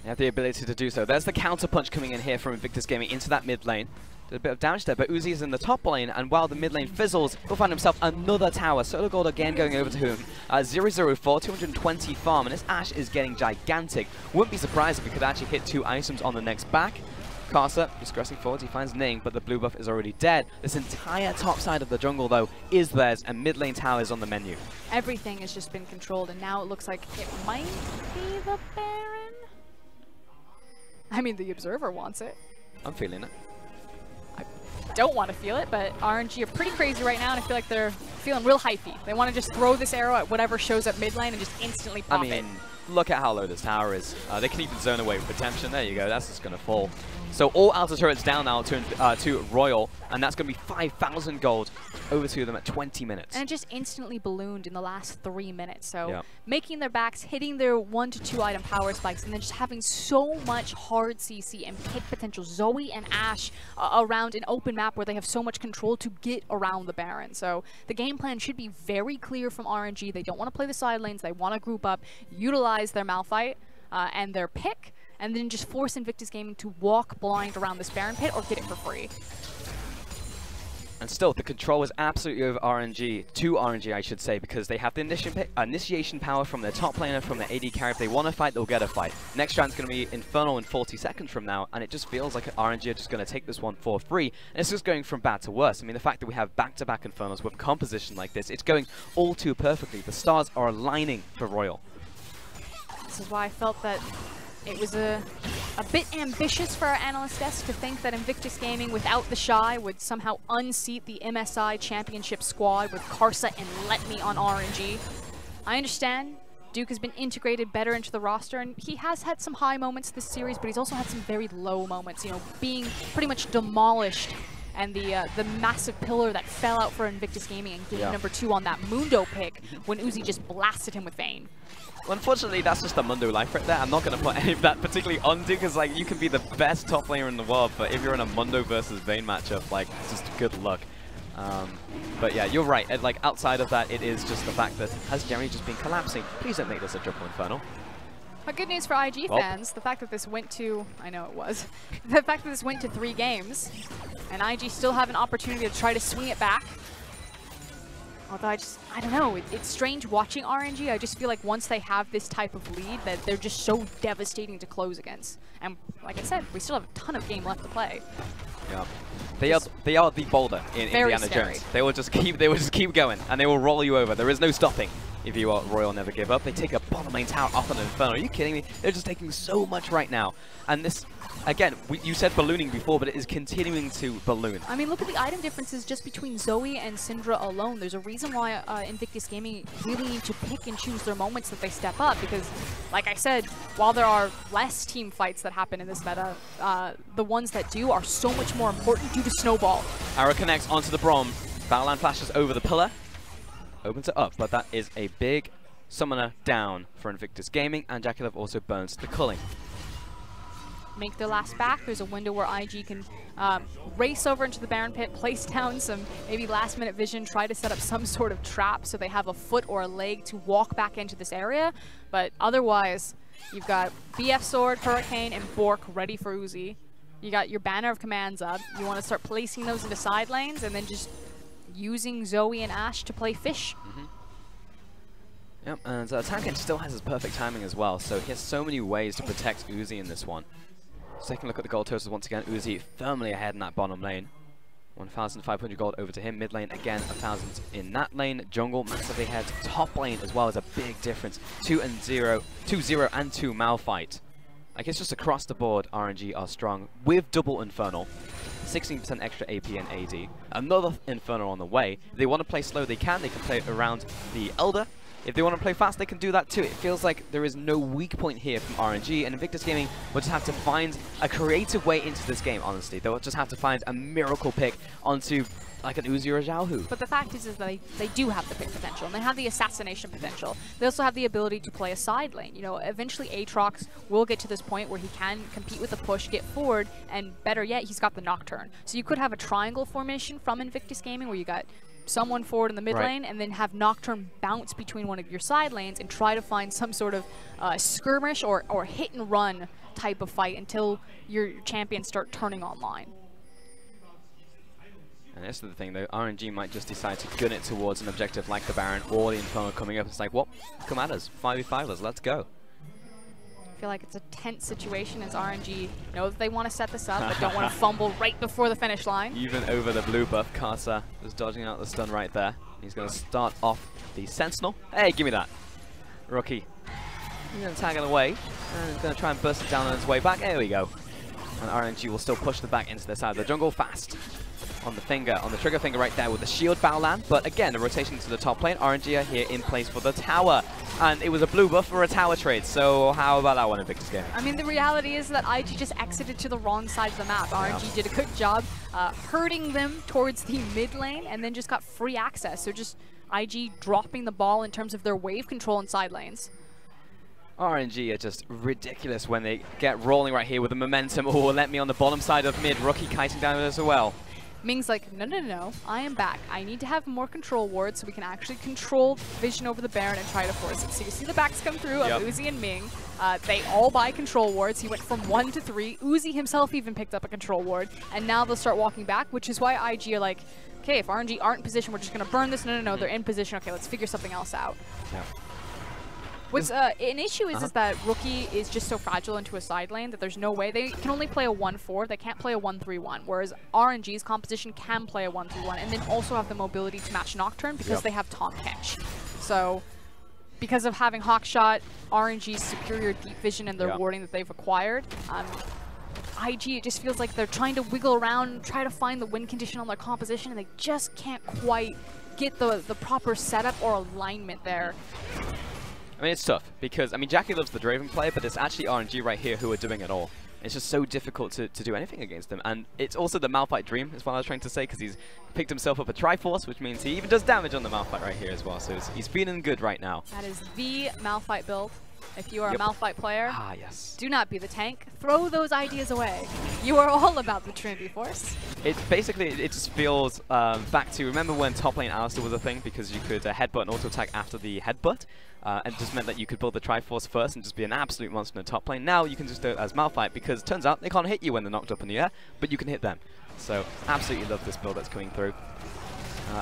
They have the ability to do so. There's the counter punch coming in here from Invictus Gaming into that mid lane. Did a bit of damage there, but Uzi is in the top lane, and while the mid lane fizzles, he'll find himself another tower. Solo Gold again going over to him. 004, 220 farm, and this Ashe is getting gigantic. Wouldn't be surprised if he could actually hit 2 items on the next back. Karsa just progressing forward, he finds Ning, but the blue buff is already dead. This entire top side of the jungle, though, is theirs, and mid lane tower is on the menu. Everything has just been controlled, and now it looks like it might be the Baron. I mean, the Observer wants it. I'm feeling it. Don't want to feel it, but RNG are pretty crazy right now, and I feel like they're feeling real hypey. They want to just throw this arrow at whatever shows up mid lane and just instantly pop it. Look at how low this tower is. They can even zone away with Redemption. There you go, that's just going to fall. So all outer turrets down now to Royal, and that's going to be 5,000 gold over to them at 20 minutes. And it just instantly ballooned in the last 3 minutes. So making their backs, hitting their 1 to 2 item power spikes, and then just having so much hard CC and pick potential. Zoe and Ashe around an open map where they have so much control to get around the Baron. So the game plan should be very clear from RNG. They don't want to play the side lanes. They want to group up, utilize their Malphite and their pick, and then just force Invictus Gaming to walk blind around this Baron pit or get it for free. And still, the control is absolutely over RNG, to RNG I should say, because they have the initiation power from their top laner, from their AD carry. If they want to fight, they'll get a fight. Next round's going to be Infernal in 40 seconds from now, and it just feels like RNG are just going to take this one for free, and it's just going from bad to worse. I mean, the fact that we have back-to-back Infernals with composition like this, it's going all too perfectly. The stars are aligning for Royal. This is why I felt that it was a bit ambitious for our analyst desk to think that Invictus Gaming without the Shy would somehow unseat the MSI Championship squad with Karsa and Let Me on RNG. I understand Duke has been integrated better into the roster, and he has had some high moments this series, but he's also had some very low moments, you know, being pretty much demolished, and the massive pillar that fell out for Invictus Gaming in game number 2 on that Mundo pick when Uzi just blasted him with Vayne. Well, unfortunately, that's just the Mundo life right there. I'm not going to put any of that particularly on Duke, because like, you can be the best top player in the world, but if you're in a Mundo versus Vayne matchup, like, it's just good luck. But yeah, you're right. And, like, outside of that, it is just the fact that has generally just been collapsing. Please don't make this a triple Infernal. But good news for IG fans, the fact that this went to, I know it was, the fact that this went to 3 games, and IG still have an opportunity to try to swing it back. Although I don't know, it's strange watching RNG. I just feel like once they have this type of lead, that they're just so devastating to close against. And like I said, we still have a ton of game left to play. Yeah, they are the boulder in Indiana Jones. They will just keep going, and they will roll you over. There is no stopping. If you are Royal Never Give Up, they take a bottom lane tower off an Inferno. Are you kidding me? They're just taking so much right now. And this, again, you said ballooning before, but it is continuing to balloon. I mean, look at the item differences just between Zoe and Syndra alone. There's a reason why Invictus Gaming really need to pick and choose their moments that they step up, because, like I said, while there are less team fights that happen in this meta, the ones that do are so much more important due to Snowball. Arrow connects onto the Braum. Battleline flashes over the pillar. Opens it up, but that is a big summoner down for Invictus Gaming, and JackeyLove also burns the culling. Make their last back. There's a window where IG can race over into the Baron pit, place down some maybe last minute vision, try to set up some sort of trap so they have a foot or a leg to walk back into this area. But otherwise, you've got BF Sword, Hurricane, and Bork ready for Uzi. You got your Banner of Commands up. You want to start placing those into side lanes and then just using Zoe and Ashe to play fish. Yep, and Tankin still has his perfect timing as well, so he has so many ways to protect Uzi in this one. Second look at the gold totals once again. Uzi firmly ahead in that bottom lane. 1,500 gold over to him. Mid lane again, 1,000 in that lane. Jungle massively ahead. Top lane as well is a big difference. 2-0 and 2 Malphite. Like, it's just across the board, RNG are strong with double Infernal. 16% extra AP and AD. Another Infernal on the way. If they want to play slow, they can. They can play around the Elder. If they want to play fast, they can do that too. It feels like there is no weak point here from RNG, and Invictus Gaming will just have to find a creative way into this game, honestly. They'll just have to find a miracle pick onto like an Uzi or a Xiaohu. But the fact is that they do have the pick potential, and they have the assassination potential. They also have the ability to play a side lane. You know, eventually Aatrox will get to this point where he can compete with the push, get forward, and better yet, he's got the Nocturne. So you could have a triangle formation from Invictus Gaming where you got someone forward in the mid lane and then have Nocturne bounce between one of your side lanes and try to find some sort of skirmish or hit and run type of fight until your champions start turning online. And this is the thing, though, RNG might just decide to gun it towards an objective like the Baron or the Inferno coming up. It's like, well, come at us, 5v5 us, let's go. I feel like it's a tense situation as RNG know that they want to set this up, but don't want to fumble right before the finish line. Even over the blue buff, Karsa was dodging out the stun right there. He's going to start off the Sentinel. Hey, give me that. Rookie. He's going to tag it away, and he's going to try and burst it down on his way back. There we go. And RNG will still push them back into their side of the jungle fast. On the finger, on the trigger finger right there with the shield Baolan, but again, the rotation to the top lane. RNG are here in place for the tower, and it was a blue buff for a tower trade, so how about that one in Invictus Gaming? I mean, the reality is that IG just exited to the wrong side of the map. RNG did a good job hurting them towards the mid lane, and then just got free access, so just IG dropping the ball in terms of their wave control in side lanes. RNG are just ridiculous when they get rolling right here with the momentum. Oh, let me on the bottom side of mid. Rookie kiting down as well. Ming's like, no, I am back. I need to have more control wards so we can actually control vision over the Baron and try to force it. So you see the backs come through of Uzi and Ming. They all buy control wards. He went from 1 to 3. Uzi himself even picked up a control ward. And now they'll start walking back, which is why IG are like, okay, if RNG aren't in position, we're just going to burn this. No, they're in position. Okay, let's figure something else out. Yeah. What's an issue is that Rookie is just so fragile into a side lane that there's no way. They can only play a 1-4. They can't play a 1-3-1, whereas RNG's composition can play a 1-3-1 and then also have the mobility to match Nocturne because they have Tahm Kench. So because of having Hawkshot, RNG's superior deep vision and their warding that they've acquired, IG, it just feels like they're trying to wiggle around, try to find the win condition on their composition, and they just can't quite get the proper setup or alignment there. I mean, it's tough because, I mean, Jackie loves the Draven player, but it's actually RNG right here who are doing it all. It's just so difficult to do anything against them. And it's also the Malphite dream, is what I was trying to say, because he's picked himself up a Triforce, which means he even does damage on the Malphite right here as well. So he's feeling good right now. That is the Malphite build. If you are a Malphite player, yes. Do not be the tank. Throw those ideas away. You are all about the Trinity Force. It basically, it just feels back to, remember when top lane Alistar was a thing because you could headbutt and auto attack after the headbutt? And it just meant that you could build the Triforce first and just be an absolute monster in the top lane. Now you can just do it as Malphite because it turns out they can't hit you when they're knocked up in the air, but you can hit them. So absolutely love this build that's coming through.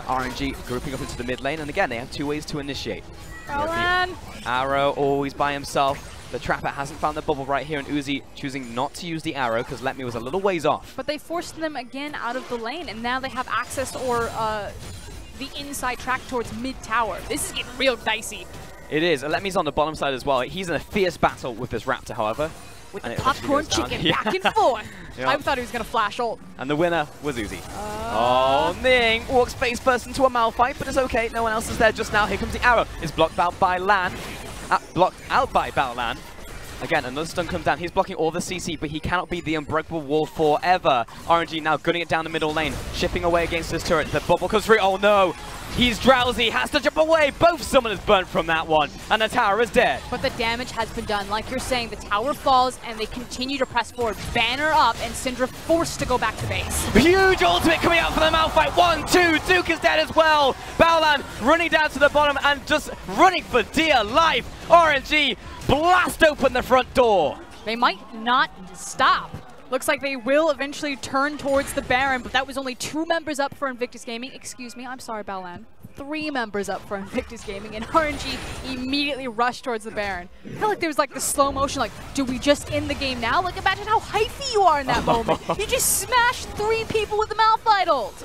RNG grouping up into the mid lane, and again, they have 2 ways to initiate. Arrow always by himself. The Trapper hasn't found the bubble right here, and Uzi choosing not to use the arrow because Let Me was a little ways off. But they forced them again out of the lane, and now they have access or the inside track towards mid tower. This is getting real dicey. It is. Let Me's on the bottom side as well. He's in a fierce battle with this Raptor, however. With the popcorn chicken back and forth. I thought he was going to flash ult. And the winner was Uzi. Oh, Ning walks face first into a Malphite, but it's okay. No one else is there just now. Here comes the arrow. It's blocked out by Lan. Blocked out by Baolan. Again, another stun comes down. He's blocking all the CC, but he cannot be the unbreakable wall forever. RNG now gunning it down the middle lane, shipping away against his turret. The bubble comes through. Oh no! He's drowsy, has to jump away. Both summoners burnt from that one, and the tower is dead. But the damage has been done. Like you're saying, the tower falls, and they continue to press forward. Banner up, and Syndra forced to go back to base. Huge ultimate coming out for the Malphite. 1, 2, Duke is dead as well. Baolan running down to the bottom and just running for dear life. RNG blast open the front door. They might not stop. Looks like they will eventually turn towards the Baron, but that was only 2 members up for Invictus Gaming. Excuse me, I'm sorry, Baolan. 3 members up for Invictus Gaming, and RNG immediately rushed towards the Baron. I feel like there was like the slow motion, like, do we just end the game now? Like, imagine how hypey you are in that moment. You just smashed 3 people with the Malphite ult.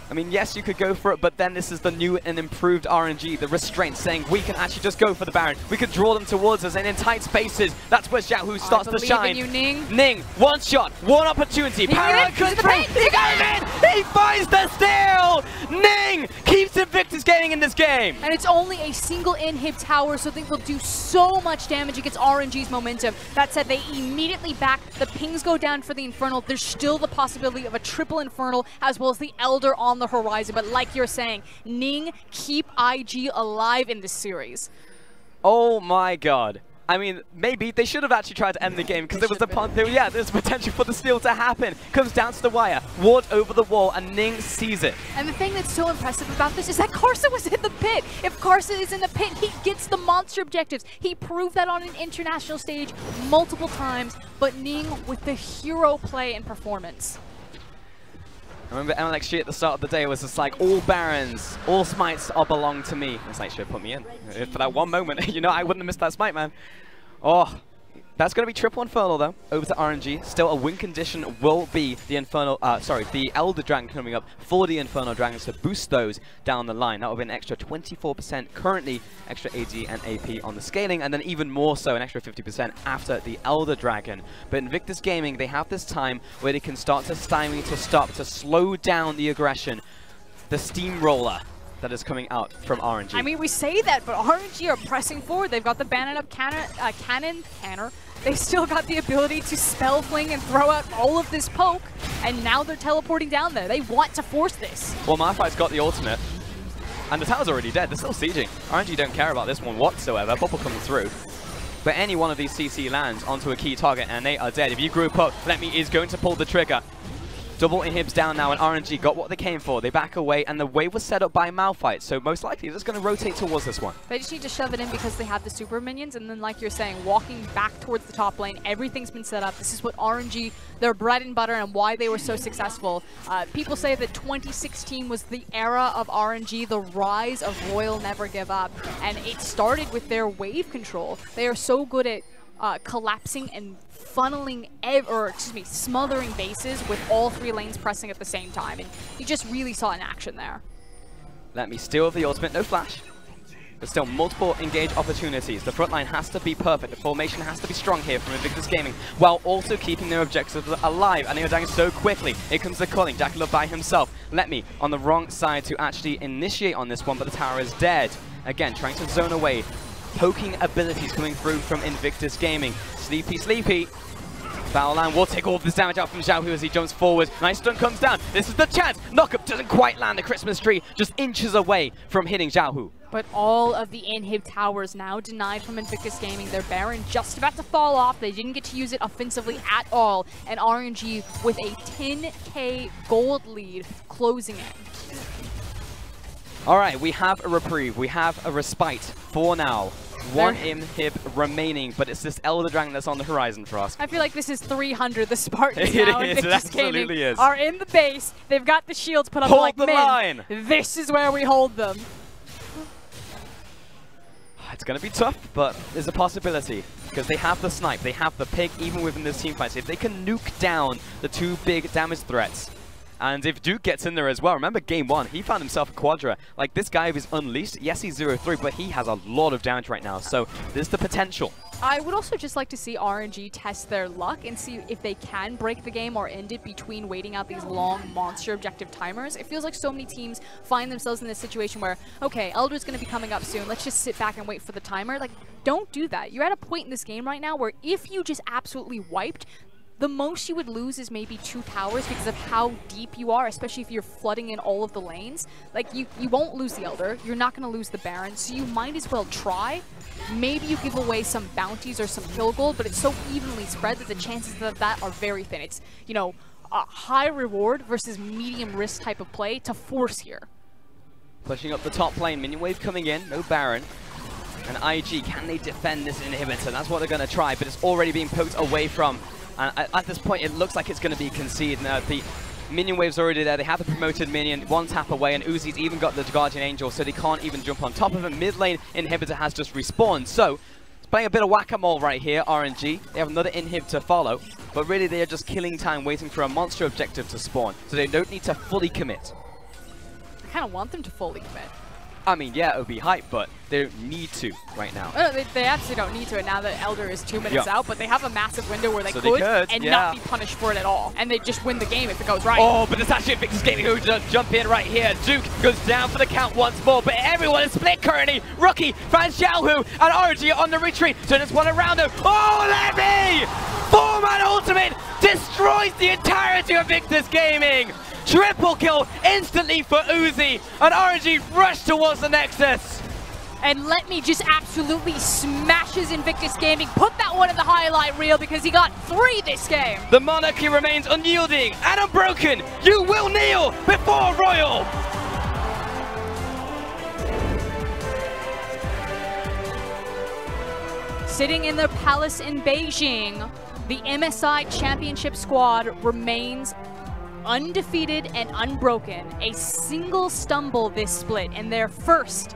I mean, yes, you could go for it, but then this is the new and improved RNG, the restraint, saying we can actually just go for the Baron. We could draw them towards us, and in tight spaces, that's where Xiaohu starts to shine. You, Ning. Ning, 1 shot, 1 opportunity. Parallel comes through. He got him in! He finds the steal! Ning keeps Invictus getting in this game. And it's only a single inhib tower, so they will do so much damage against RNG's momentum. That said, they immediately back. The pings go down for the Infernal. There's still the possibility of a triple Infernal, as well as the Elder on on the horizon. But like you're saying, Ning keep IG alive in this series. Oh my god. I mean, maybe they should have actually tried to end the game because there was there's potential for the steal to happen. Comes down to the wire, ward over the wall, and Ning sees it. And the thing that's so impressive about this is that Karsa was in the pit. If Karsa is in the pit, he gets the monster objectives. He proved that on an international stage multiple times, but Ning with the hero play and performance. I remember LXG at the start of the day was just like, all Barons, all smites all belong to me. It's like, should have put me in. For that one moment, you know, I wouldn't have missed that smite, man. Oh, that's going to be triple Infernal, though, over to RNG. Still, a win condition will be the Infernal, the Elder Dragon coming up for the Infernal Dragons to boost those down the line. That will be an extra 24% currently, extra AD and AP on the scaling, and then even more so, an extra 50% after the Elder Dragon. But Invictus Gaming, they have this time where they can start to stymie, to stop, to slow down the aggression, the steamroller that is coming out from RNG. I mean, we say that, but RNG are pressing forward. They've got the Bannon up cannon. They still got the ability to spell fling and throw out all of this poke, and now they're teleporting down there. They want to force this. Well, Malphite's got the ultimate, and the tower's already dead. They're still sieging. RNG don't care about this one whatsoever. Bubble coming through. But any one of these CC lands onto a key target, and they are dead. If you group up, Letme is going to pull the trigger. Double inhibs down now, and RNG got what they came for. They back away, and the wave was set up by Malphite, so most likely they're just going to rotate towards this one. They just need to shove it in because they have the super minions, and then like you're saying, walking back towards the top lane, everything's been set up. This is what RNG, their bread and butter, and why they were so successful. People say that 2016 was the era of RNG, the rise of Royal Never Give Up, and it started with their wave control. They are so good at collapsing and funneling, smothering bases with all three lanes pressing at the same time. And you just really saw an action there. Let me steal the ultimate, no flash. But still multiple engage opportunities. The front line has to be perfect. The formation has to be strong here from Invictus Gaming, while also keeping their objectives alive. And they are dying so quickly. Here comes the culling. Jackalove by himself. Letme on the wrong side to actually initiate on this one, but the tower is dead. Again, trying to zone away. Poking abilities coming through from Invictus Gaming. Sleepy. Battleline will take all of this damage out from Xiaohu as he jumps forward. Nice stun comes down. This is the chance. Knockup doesn't quite land. The Christmas tree just inches away from hitting Xiaohu. But all of the inhib towers now denied from Invictus Gaming. Their Baron just about to fall off. They didn't get to use it offensively at all. And RNG with a 10k gold lead closing it. All right, we have a reprieve. We have a respite for now. One inhib remaining, but it's this Elder Dragon that's on the horizon for us. I feel like this is 300. The Spartans now in Invictus Gaming are in the base. They've got the shields put up. Hold like, the line. This is where we hold them. It's going to be tough, but there's a possibility because they have the snipe, they have the pig, even within this team fight. So if they can nuke down the two big damage threats, and if Duke gets in there as well, remember game one, he found himself a Quadra. Like, this guy is unleashed. Yes, he's 0-3, but he has a lot of damage right now, so there's the potential. I would also just like to see RNG test their luck and see if they can break the game or end it between waiting out these long monster objective timers. It feels like so many teams find themselves in this situation where, okay, Elder's going to be coming up soon. Let's just sit back and wait for the timer. Like, don't do that. You're at a point in this game right now where if you just absolutely wiped, the most you would lose is maybe 2 towers because of how deep you are, especially if you're flooding in all of the lanes. Like, you won't lose the Elder. You're not going to lose the Baron, so you might as well try. Maybe you give away some bounties or some kill gold, but it's so evenly spread that the chances of that are very thin. It's, you know, a high reward versus medium risk type of play to force here. Pushing up the top lane, minion wave coming in, no Baron. And IG, can they defend this inhibitor? That's what they're going to try, but it's already being poked away from. And at this point, it looks like it's going to be conceded. Now, the minion wave's already there. They have the promoted minion, 1 tap away, and Uzi's even got the Guardian Angel, so they can't even jump on top of him. Mid lane inhibitor has just respawned, so it's playing a bit of whack-a-mole right here, RNG. They have another inhib to follow, but really they are just killing time, waiting for a monster objective to spawn, so they don't need to fully commit. I kind of want them to fully commit. I mean, yeah, it would be hype, but they don't need to right now. They absolutely don't need to now that Elder is 2 minutes out, but they have a massive window where they could and not be punished for it at all. And they just win the game if it goes right. Oh, but it's actually Invictus Gaming who jump in right here. Duke goes down for the count once more, but everyone is split currently. Rookie finds Xiaohu and RNG on the retreat. So there's one around him. Oh, Letme! 4-man ultimate destroys the entirety of Invictus Gaming. Triple kill instantly for Uzi, and RNG rush towards the Nexus. And Let Me just absolutely smashes Invictus Gaming. Put that one in the highlight reel because he got 3 this game. The monarchy remains unyielding and unbroken. You will kneel before Royal. Sitting in their palace in Beijing, the MSI Championship squad remains undefeated and unbroken. A single stumble this split in their first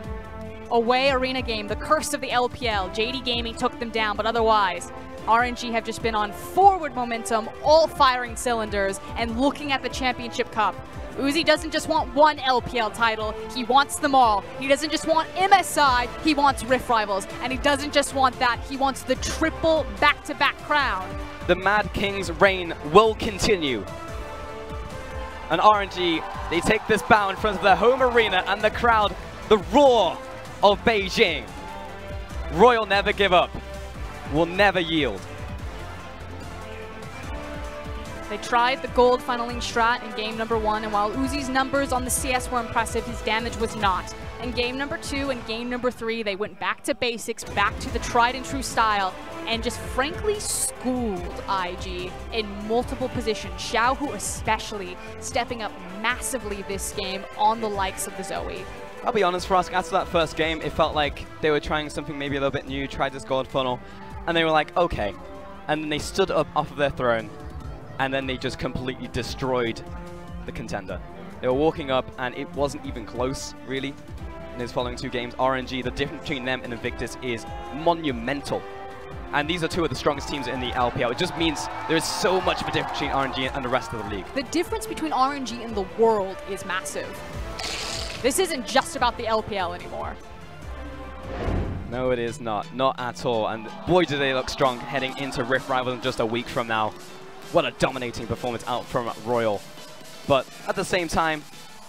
away arena game, the curse of the LPL. JD Gaming took them down, but otherwise, RNG have just been on forward momentum, all firing cylinders, and looking at the Championship Cup. Uzi doesn't just want one LPL title, he wants them all. He doesn't just want MSI, he wants Rift Rivals. And he doesn't just want that, he wants the triple back-to-back crown. The Mad King's reign will continue. And RNG, they take this bow in front of their home arena and the crowd, the roar of Beijing. Royal never give up, will never yield. They tried the gold funneling strat in game number 1, and while Uzi's numbers on the CS were impressive, his damage was not. In game number 2 and game number 3, they went back to basics, back to the tried and true style, and just frankly schooled IG in multiple positions. Xiaohu especially stepping up massively this game on the likes of the Zoe. I'll be honest, Frosk, after that first game, it felt like they were trying something maybe a little bit new, tried this gold funnel, and they were like, okay. And then they stood up off of their throne, and then they just completely destroyed the contender. They were walking up, and it wasn't even close, really, in his following 2 games. RNG, the difference between them and Invictus is monumental. And these are 2 of the strongest teams in the LPL. It just means there is so much of a difference between RNG and the rest of the league. The difference between RNG and the world is massive. This isn't just about the LPL anymore. No, it is not. Not at all. And boy, do they look strong heading into Rift Rivals in just a week from now. What a dominating performance out from Royal. But at the same time,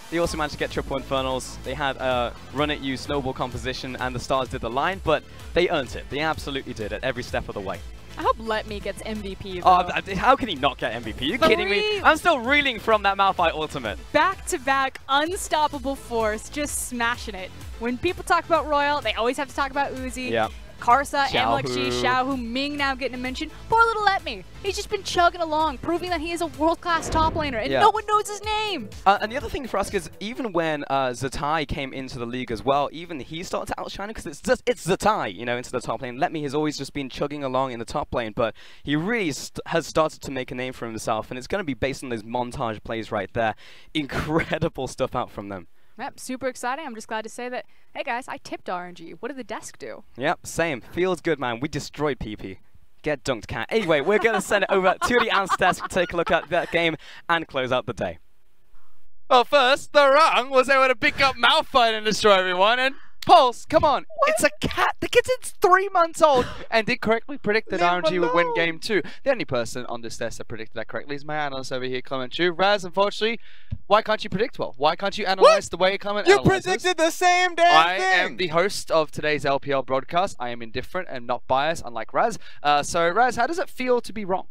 they also managed to get triple Infernals. They had a run-at-you snowball composition, and the Stars did the line, but they earned it. They absolutely did at every step of the way. I hope Let Me gets MVP, though. Oh, how can he not get MVP? Are you kidding me? I'm still reeling from that Malphite ultimate. Back-to-back, unstoppable force, just smashing it. When people talk about Royal, they always have to talk about Uzi. Yeah. Karsa, MLXG, Xiaohu, Ming now getting a mention. Poor little Let Me. He's just been chugging along, proving that he is a world-class top laner, and no one knows his name. And the other thing for us is, even when Zatai came into the league as well, even he started to outshine him, because it's Zatai, you know, into the top lane. Let Me has always just been chugging along in the top lane, but he really has started to make a name for himself, and it's going to be based on those montage plays right there. Incredible stuff out from them. Yep, super exciting. I'm just glad to say that, hey guys, I tipped RNG. What did the desk do? Yep, same. Feels good, man. We destroyed PP. Get dunked, cat. Anyway, we're going to send it over to the Ants desk to take a look at that game and close out the day. Well, first, the Rung was able to pick up Malphite and destroy everyone, and Pulse, come on, it's a cat. The kid's 3 months old and did correctly predict that RNG would win game 2. The only person on this test that predicted that correctly is my analyst over here, Clement Chu. Raz, unfortunately, why can't you predict well? Why can't you analyze the way Clement analyzes? You predicted the same damn thing! I am the host of today's LPL broadcast. I am indifferent and not biased, unlike Raz. So, Raz, how does it feel to be wrong?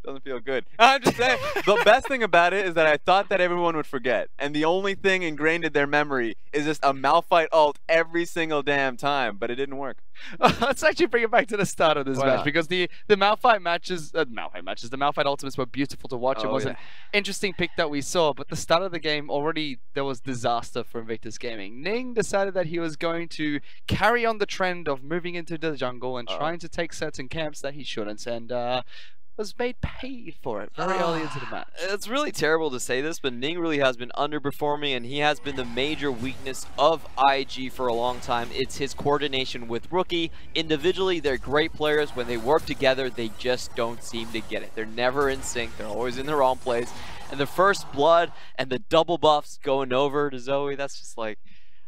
Doesn't feel good. I'm just saying, the best thing about it is that I thought that everyone would forget. And the only thing ingrained in their memory is just a Malphite ult every single damn time. But it didn't work. Let's actually bring it back to the start of this match. Because the Malphite matches, the Malphite ultimates were beautiful to watch. It was an interesting pick that we saw. But the start of the game, already there was disaster for Invictus Gaming. Ning decided that he was going to carry on the trend of moving into the jungle and trying to take certain camps that he shouldn't. And was made paid for it very early into the match. It's really terrible to say this, but Ning really has been underperforming, and he has been the major weakness of IG for a long time. It's his coordination with Rookie. Individually, they're great players. When they work together, they just don't seem to get it. They're never in sync. They're always in the wrong place. And the first blood and the double buffs going over to Zoe, that's just like...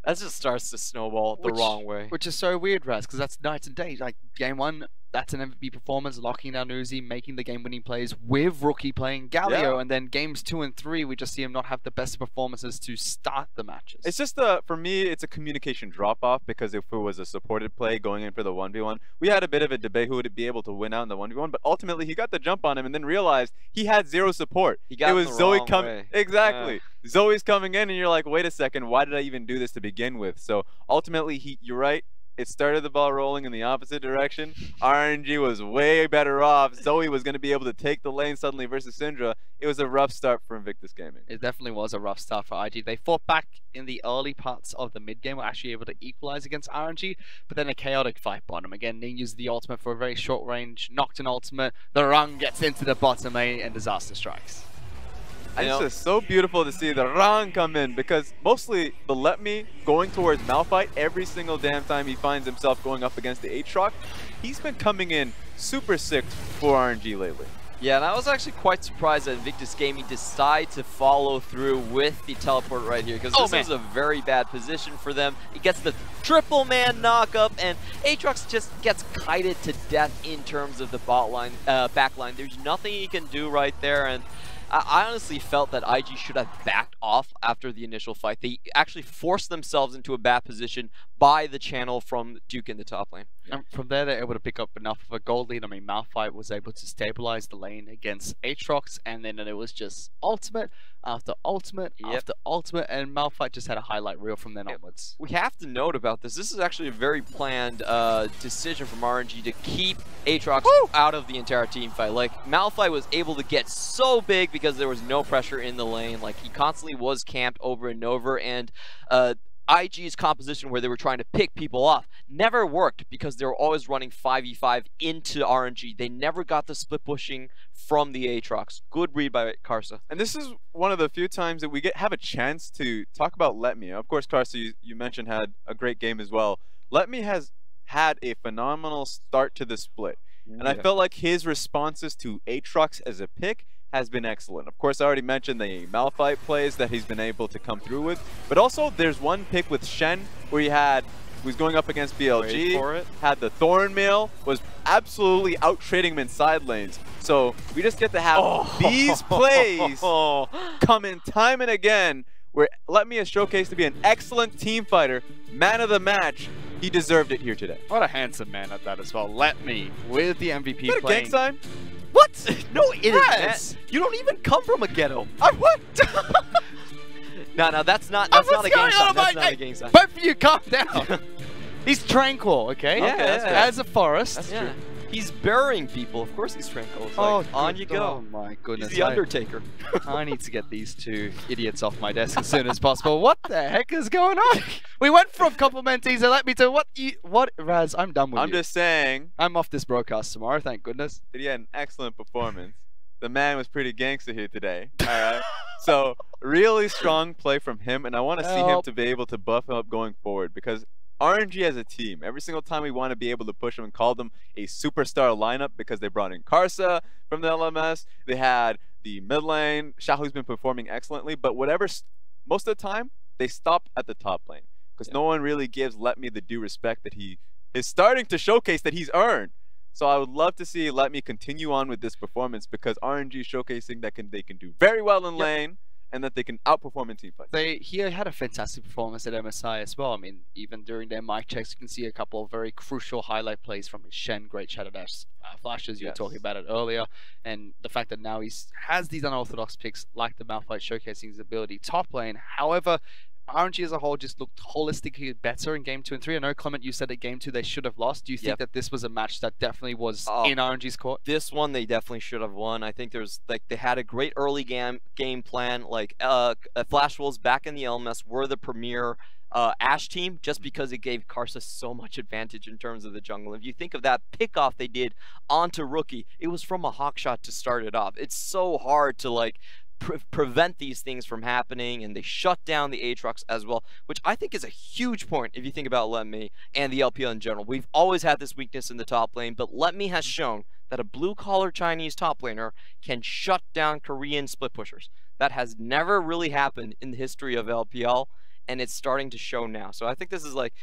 that just starts to snowball the wrong way. Which is so weird, Raz, because that's night and day. Like, game 1, that's an MVP performance, locking down Uzi, making the game-winning plays with Rookie playing Galio, and then games 2 and 3, we just see him not have the best performances to start the matches. It's just for me, it's a communication drop-off, because if it was a supported play going in for the 1v1, we had a bit of a debate who would be able to win out in the 1v1, but ultimately he got the jump on him and then realized he had zero support. He got it was the Zoe wrong coming. way. Exactly. Zoe's coming in and you're like, wait a second, why did I even do this to begin with? So ultimately, you're right. It started the ball rolling in the opposite direction. RNG was way better off. Zoe was going to be able to take the lane suddenly versus Syndra. It was a rough start for Invictus Gaming. It definitely was a rough start for IG. They fought back in the early parts of the mid game, were actually able to equalize against RNG, but then a chaotic fight bottom. Again, Ning used the ultimate for a very short range, knocked an ultimate, the run gets into the bottom lane, and disaster strikes. It's just so beautiful to see the Rang come in, because mostly the Let Me going towards Malphite every single damn time he finds himself going up against the Aatrox. He's been coming in super sick for RNG lately. Yeah, and I was actually quite surprised that Invictus Gaming decided to follow through with the teleport right here, because this was a very bad position for them. It gets the triple man knockup, and Aatrox just gets kited to death in terms of the bot line, back line. There's nothing he can do right there, and I honestly felt that IG should have backed off after the initial fight. They actually forced themselves into a bad position by the channel from Duke in the top lane. And from there, they're able to pick up enough of a gold lead. I mean, Malphite was able to stabilize the lane against Aatrox, and then it was just ultimate after ultimate after ultimate, and Malphite just had a highlight reel from then onwards. We have to note about this. This is actually a very planned decision from RNG to keep Aatrox out of the entire team fight. Like, Malphite was able to get so big because there was no pressure in the lane. Like, he constantly was camped over and over, and IG's composition where they were trying to pick people off never worked because they were always running 5v5 into RNG. They never got the split pushing from the Aatrox. Good read by Karsa. And this is one of the few times that we have a chance to talk about Let Me. Of course, Karsa, you mentioned, had a great game as well. Let Me has had a phenomenal start to the split. And I felt like his responses to Aatrox as a pick has been excellent. Of course, I already mentioned the Malphite plays that he's been able to come through with, but also there's one pick with Shen where he was going up against BLG, had the Thorn Mail, was absolutely out trading him in side lanes. So we just get to have these plays come in time and again, where Let Me is showcased to be an excellent team fighter, man of the match. He deserved it here today. What a handsome man at that as well. Let Me with the MVP Is that a gang sign? What? No, it is. You don't even come from a ghetto. What? No, that's not a gang sign. That's not a gang sign. Both of you, calm down. He's tranquil, okay? Yeah, that's good. As a forest. That's true. He's burying people. Of course he's tranquil. It's like, on you go. Oh my goodness. He's the Undertaker. I need to get these two idiots off my desk as soon as possible. What the heck is going on? We went from complimenting to Let Me to what Raz, I'm done with you. I'm just saying. I'm off this broadcast tomorrow, thank goodness. That he had an excellent performance. The man was pretty gangster here today. Alright. So really strong play from him, and I want to see him to be able to buff him up going forward, because RNG as a team, every single time we want to be able to push them and call them a superstar lineup, because they brought in Karsa from the LMS, they had the mid lane, Shahu's been performing excellently, but most of the time, they stop at the top lane, because no one really gives Let Me the due respect that he is starting to showcase that he's earned. So I would love to see Let Me continue on with this performance, because RNG is showcasing that they can do very well in lane, and that they can outperform in team fights. He had a fantastic performance at MSI as well. I mean, even during their mic checks, you can see a couple of very crucial highlight plays from his Shen, great Shadow Dash flashes. You were talking about it earlier, and the fact that now he has these unorthodox picks like the Malphite, showcasing his ability top lane. However, RNG as a whole just looked holistically better in Game 2 and 3. I know, Clement, you said at Game 2 they should have lost. Do you think that this was a match that definitely was in RNG's court? This one they definitely should have won. I think they had a great early game plan. Like Flash Wolves back in the LMS were the premier Ashe team, just because it gave Karsa so much advantage in terms of the jungle. If you think of that pickoff they did onto Rookie, it was from a hawk shot to start it off. It's so hard to like prevent these things from happening, and they shut down the Aatrox as well, which I think is a huge point if you think about Let Me and the LPL in general. We've always had this weakness in the top lane, but Let Me has shown that a blue-collar Chinese top laner can shut down Korean split pushers. That has never really happened in the history of LPL, and it's starting to show now. So I think this is like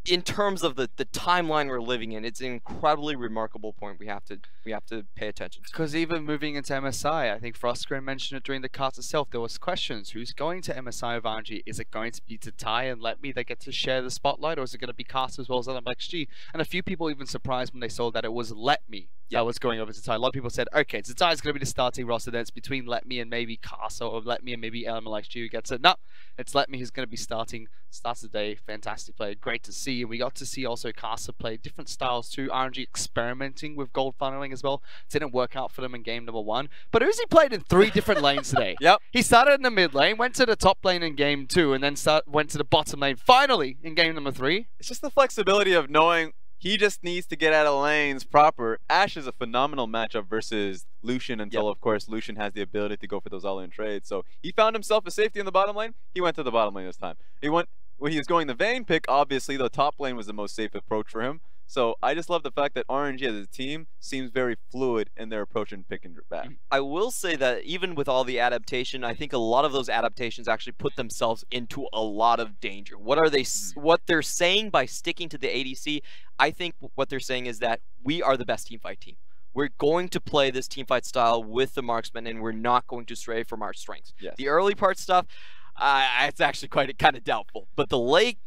in terms of the timeline we're living in, it's an incredibly remarkable point we have to pay attention to. Because even moving into MSI, I think Frostgrain mentioned it during the cast itself, there was questions. Who's going to MSI of RNG? Is it going to be Tatai and Let Me that get to share the spotlight, or is it going to be Cast as well as LMXG? And a few people even surprised when they saw that it was Let Me that was going over to Tatai. A lot of people said, okay, Tatai is going to be the starting roster, then it's between Let Me and maybe Cast, or Let Me and maybe LMXG who gets it. No, it's Let Me who's going to be starting. Starts the day, fantastic play, great to see. And we got to see also Casa play different styles too. RNG experimenting with gold funneling as well. Didn't work out for them in game number 1. But Uzi played in 3 different lanes today. Yep. He started in the mid lane, went to the top lane in game 2, and then went to the bottom lane finally in game number 3. It's just the flexibility of knowing he just needs to get out of lanes proper. Ashe is a phenomenal matchup versus Lucian until, of course, Lucian has the ability to go for those all-in trades. So he found himself a safety in the bottom lane. He went to the bottom lane this time. When he was going the Vayne pick, obviously the top lane was the most safe approach for him. So I just love the fact that RNG as a team seems very fluid in their approach and pick and back. I will say that even with all the adaptation, I think a lot of those adaptations actually put themselves into a lot of danger. What they're saying by sticking to the ADC, I think what they're saying is that we are the best teamfight team. We're going to play this teamfight style with the marksman, and we're not going to stray from our strengths. Yes. The early part stuff, it's actually kind of doubtful. But the late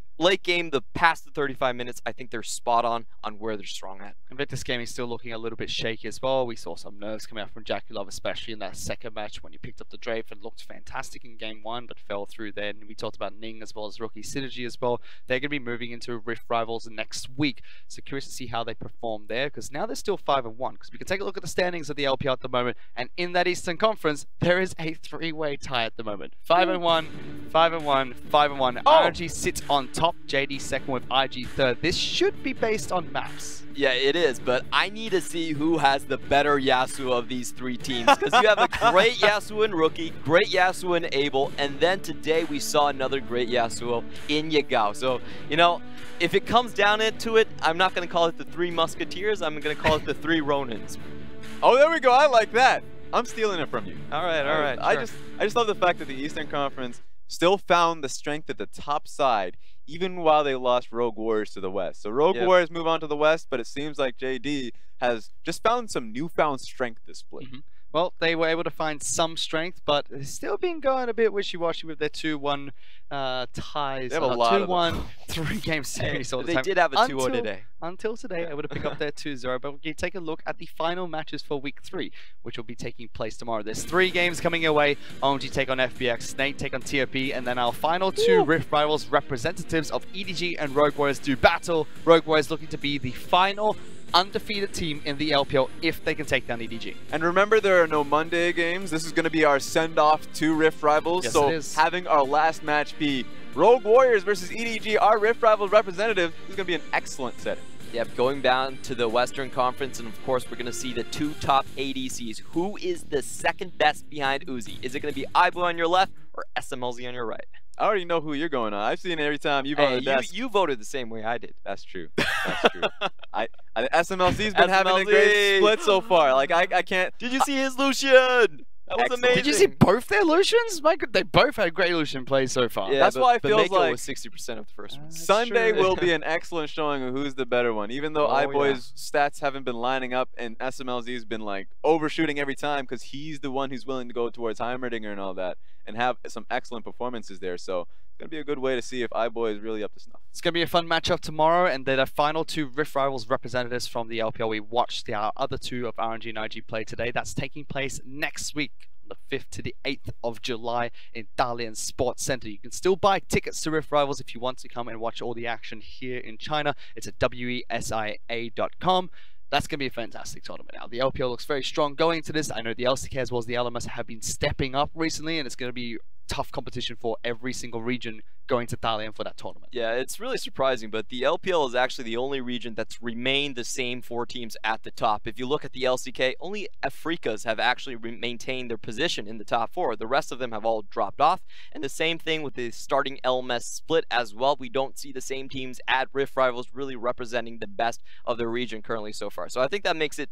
game, the past the 35 minutes, I think they're spot on where they're strong at. Invictus Gaming still looking a little bit shaky as well. We saw some nerves coming out from Jakulov, especially in that second match when he picked up the Drape and looked fantastic in game 1, but fell through there. And we talked about Ning as well as Rookie Synergy as well. They're going to be moving into Rift Rivals next week. So curious to see how they perform there, because now they're still 5-1. Because we can take a look at the standings of the LPL at the moment, and in that Eastern Conference, there is a 3-way tie at the moment. 5-1, 5-1, 5-1. Oh. RNG sits on top, JD second with IG third. This should be based on maps. Yeah, it is, but I need to see who has the better Yasuo of these 3 teams, because you have a great Yasuo in Rookie, great Yasuo in Abel, and then today we saw another great Yasuo in Yagao. So, you know, if it comes down to it, I'm not going to call it the 3 Musketeers, I'm going to call it the 3 Ronins. Oh, there we go. I like that. I'm stealing it from you. All right. I Sure. just love the fact that the Eastern Conference still found the strength at the top side, even while they lost Rogue Warriors to the West. So Rogue Warriors move on to the West, but it seems like JD has just found some newfound strength this split. Well, they were able to find some strength, but they've still been going a bit wishy-washy with their 2-1 ties. They have a lot of 2-1 3-game series all the They time. did have a 2-0 today. Until today, able to pick up their 2-0. But we can take a look at the final matches for Week 3, which will be taking place tomorrow. There's 3 games coming your way. OMG take on FBX, Snake take on TOP, and then our final 2 Rift Rivals representatives of EDG and Rogue Warriors do battle. Rogue Warriors looking to be the final undefeated team in the LPL if they can take down EDG. And remember, there are no Monday games. This is going to be our send-off to Rift Rivals. Yes, so it is. having our last match be Rogue Warriors versus EDG, our Rift Rivals representative, is going to be an excellent setting. Yep, going down to the Western Conference, and of course we're going to see the 2 top ADCs. Who is the second best behind Uzi? Is it going to be Ibo on your left or SMLZ on your right? I already know who you're going on. I've seen it every time you've voted best. You voted the same way I did. That's true. That's true. SMLC's been having a great split so far. Like I can't. Did you see his Lucian? That was Excellent. amazing. Did you see both their Lucians? My God, they both had great Lucian plays so far. Yeah, That's why it but feels Mako like was 60% of the first one. Sunday true. will be an excellent showing of who's the better one. Even though iBoy's stats haven't been lining up and SMLZ's been like overshooting every time because he's the one who's willing to go towards Heimerdinger and all that and have some excellent performances there. So it's going to be a good way to see if iBoy is really up to snuff. It's going to be a fun matchup tomorrow, and they're the final 2 Rift Rivals representatives from the LPL. We watched the other 2 of RNG and IG play today. That's taking place next week, the 5th to the 8th of July in Dalian Sports Center. You can still buy tickets to Rift Rivals if you want to come and watch all the action here in China. It's at wesia.com. That's going to be a fantastic tournament now. The LPL looks very strong going into this. I know the LCK as well as the LMS have been stepping up recently, and it's going to be tough competition for every single region going to Dalian for that tournament. Yeah, it's really surprising, but the LPL is actually the only region that's remained the same 4 teams at the top. If you look at the LCK, only Afrikas have actually maintained their position in the top 4. The rest of them have all dropped off, and the same thing with the starting LMS split as well. We don't see the same teams at Rift Rivals really representing the best of their region currently so far. So I think that makes it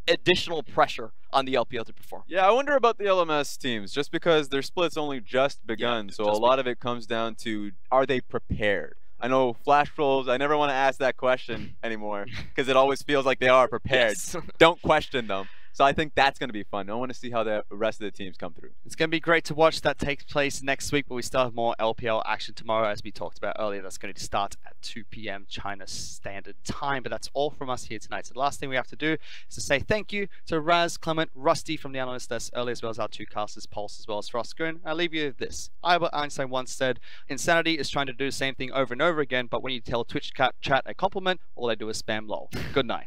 additional pressure on the LPL to perform. Yeah, I wonder about the LMS teams, just because their split's only just begun, so a lot of it comes down to, are they prepared? I know Flash Trolls, I never want to ask that question anymore because it always feels like they are prepared. Yes. Don't question them. So I think that's going to be fun. I want to see how the rest of the teams come through. It's going to be great to watch. That takes place next week, but we still have more LPL action tomorrow, as we talked about earlier. That's going to start at 2 p.m. China Standard Time. But that's all from us here tonight. So the last thing we have to do is to say thank you to Raz, Clement, Rusty from the analyst desk earlier, as well as our two casters, Pulse, as well as Frostgrin. I'll leave you with this. Albert Einstein once said, insanity is trying to do the same thing over and over again, but when you tell Twitch chat a compliment, all they do is spam lol. Good night.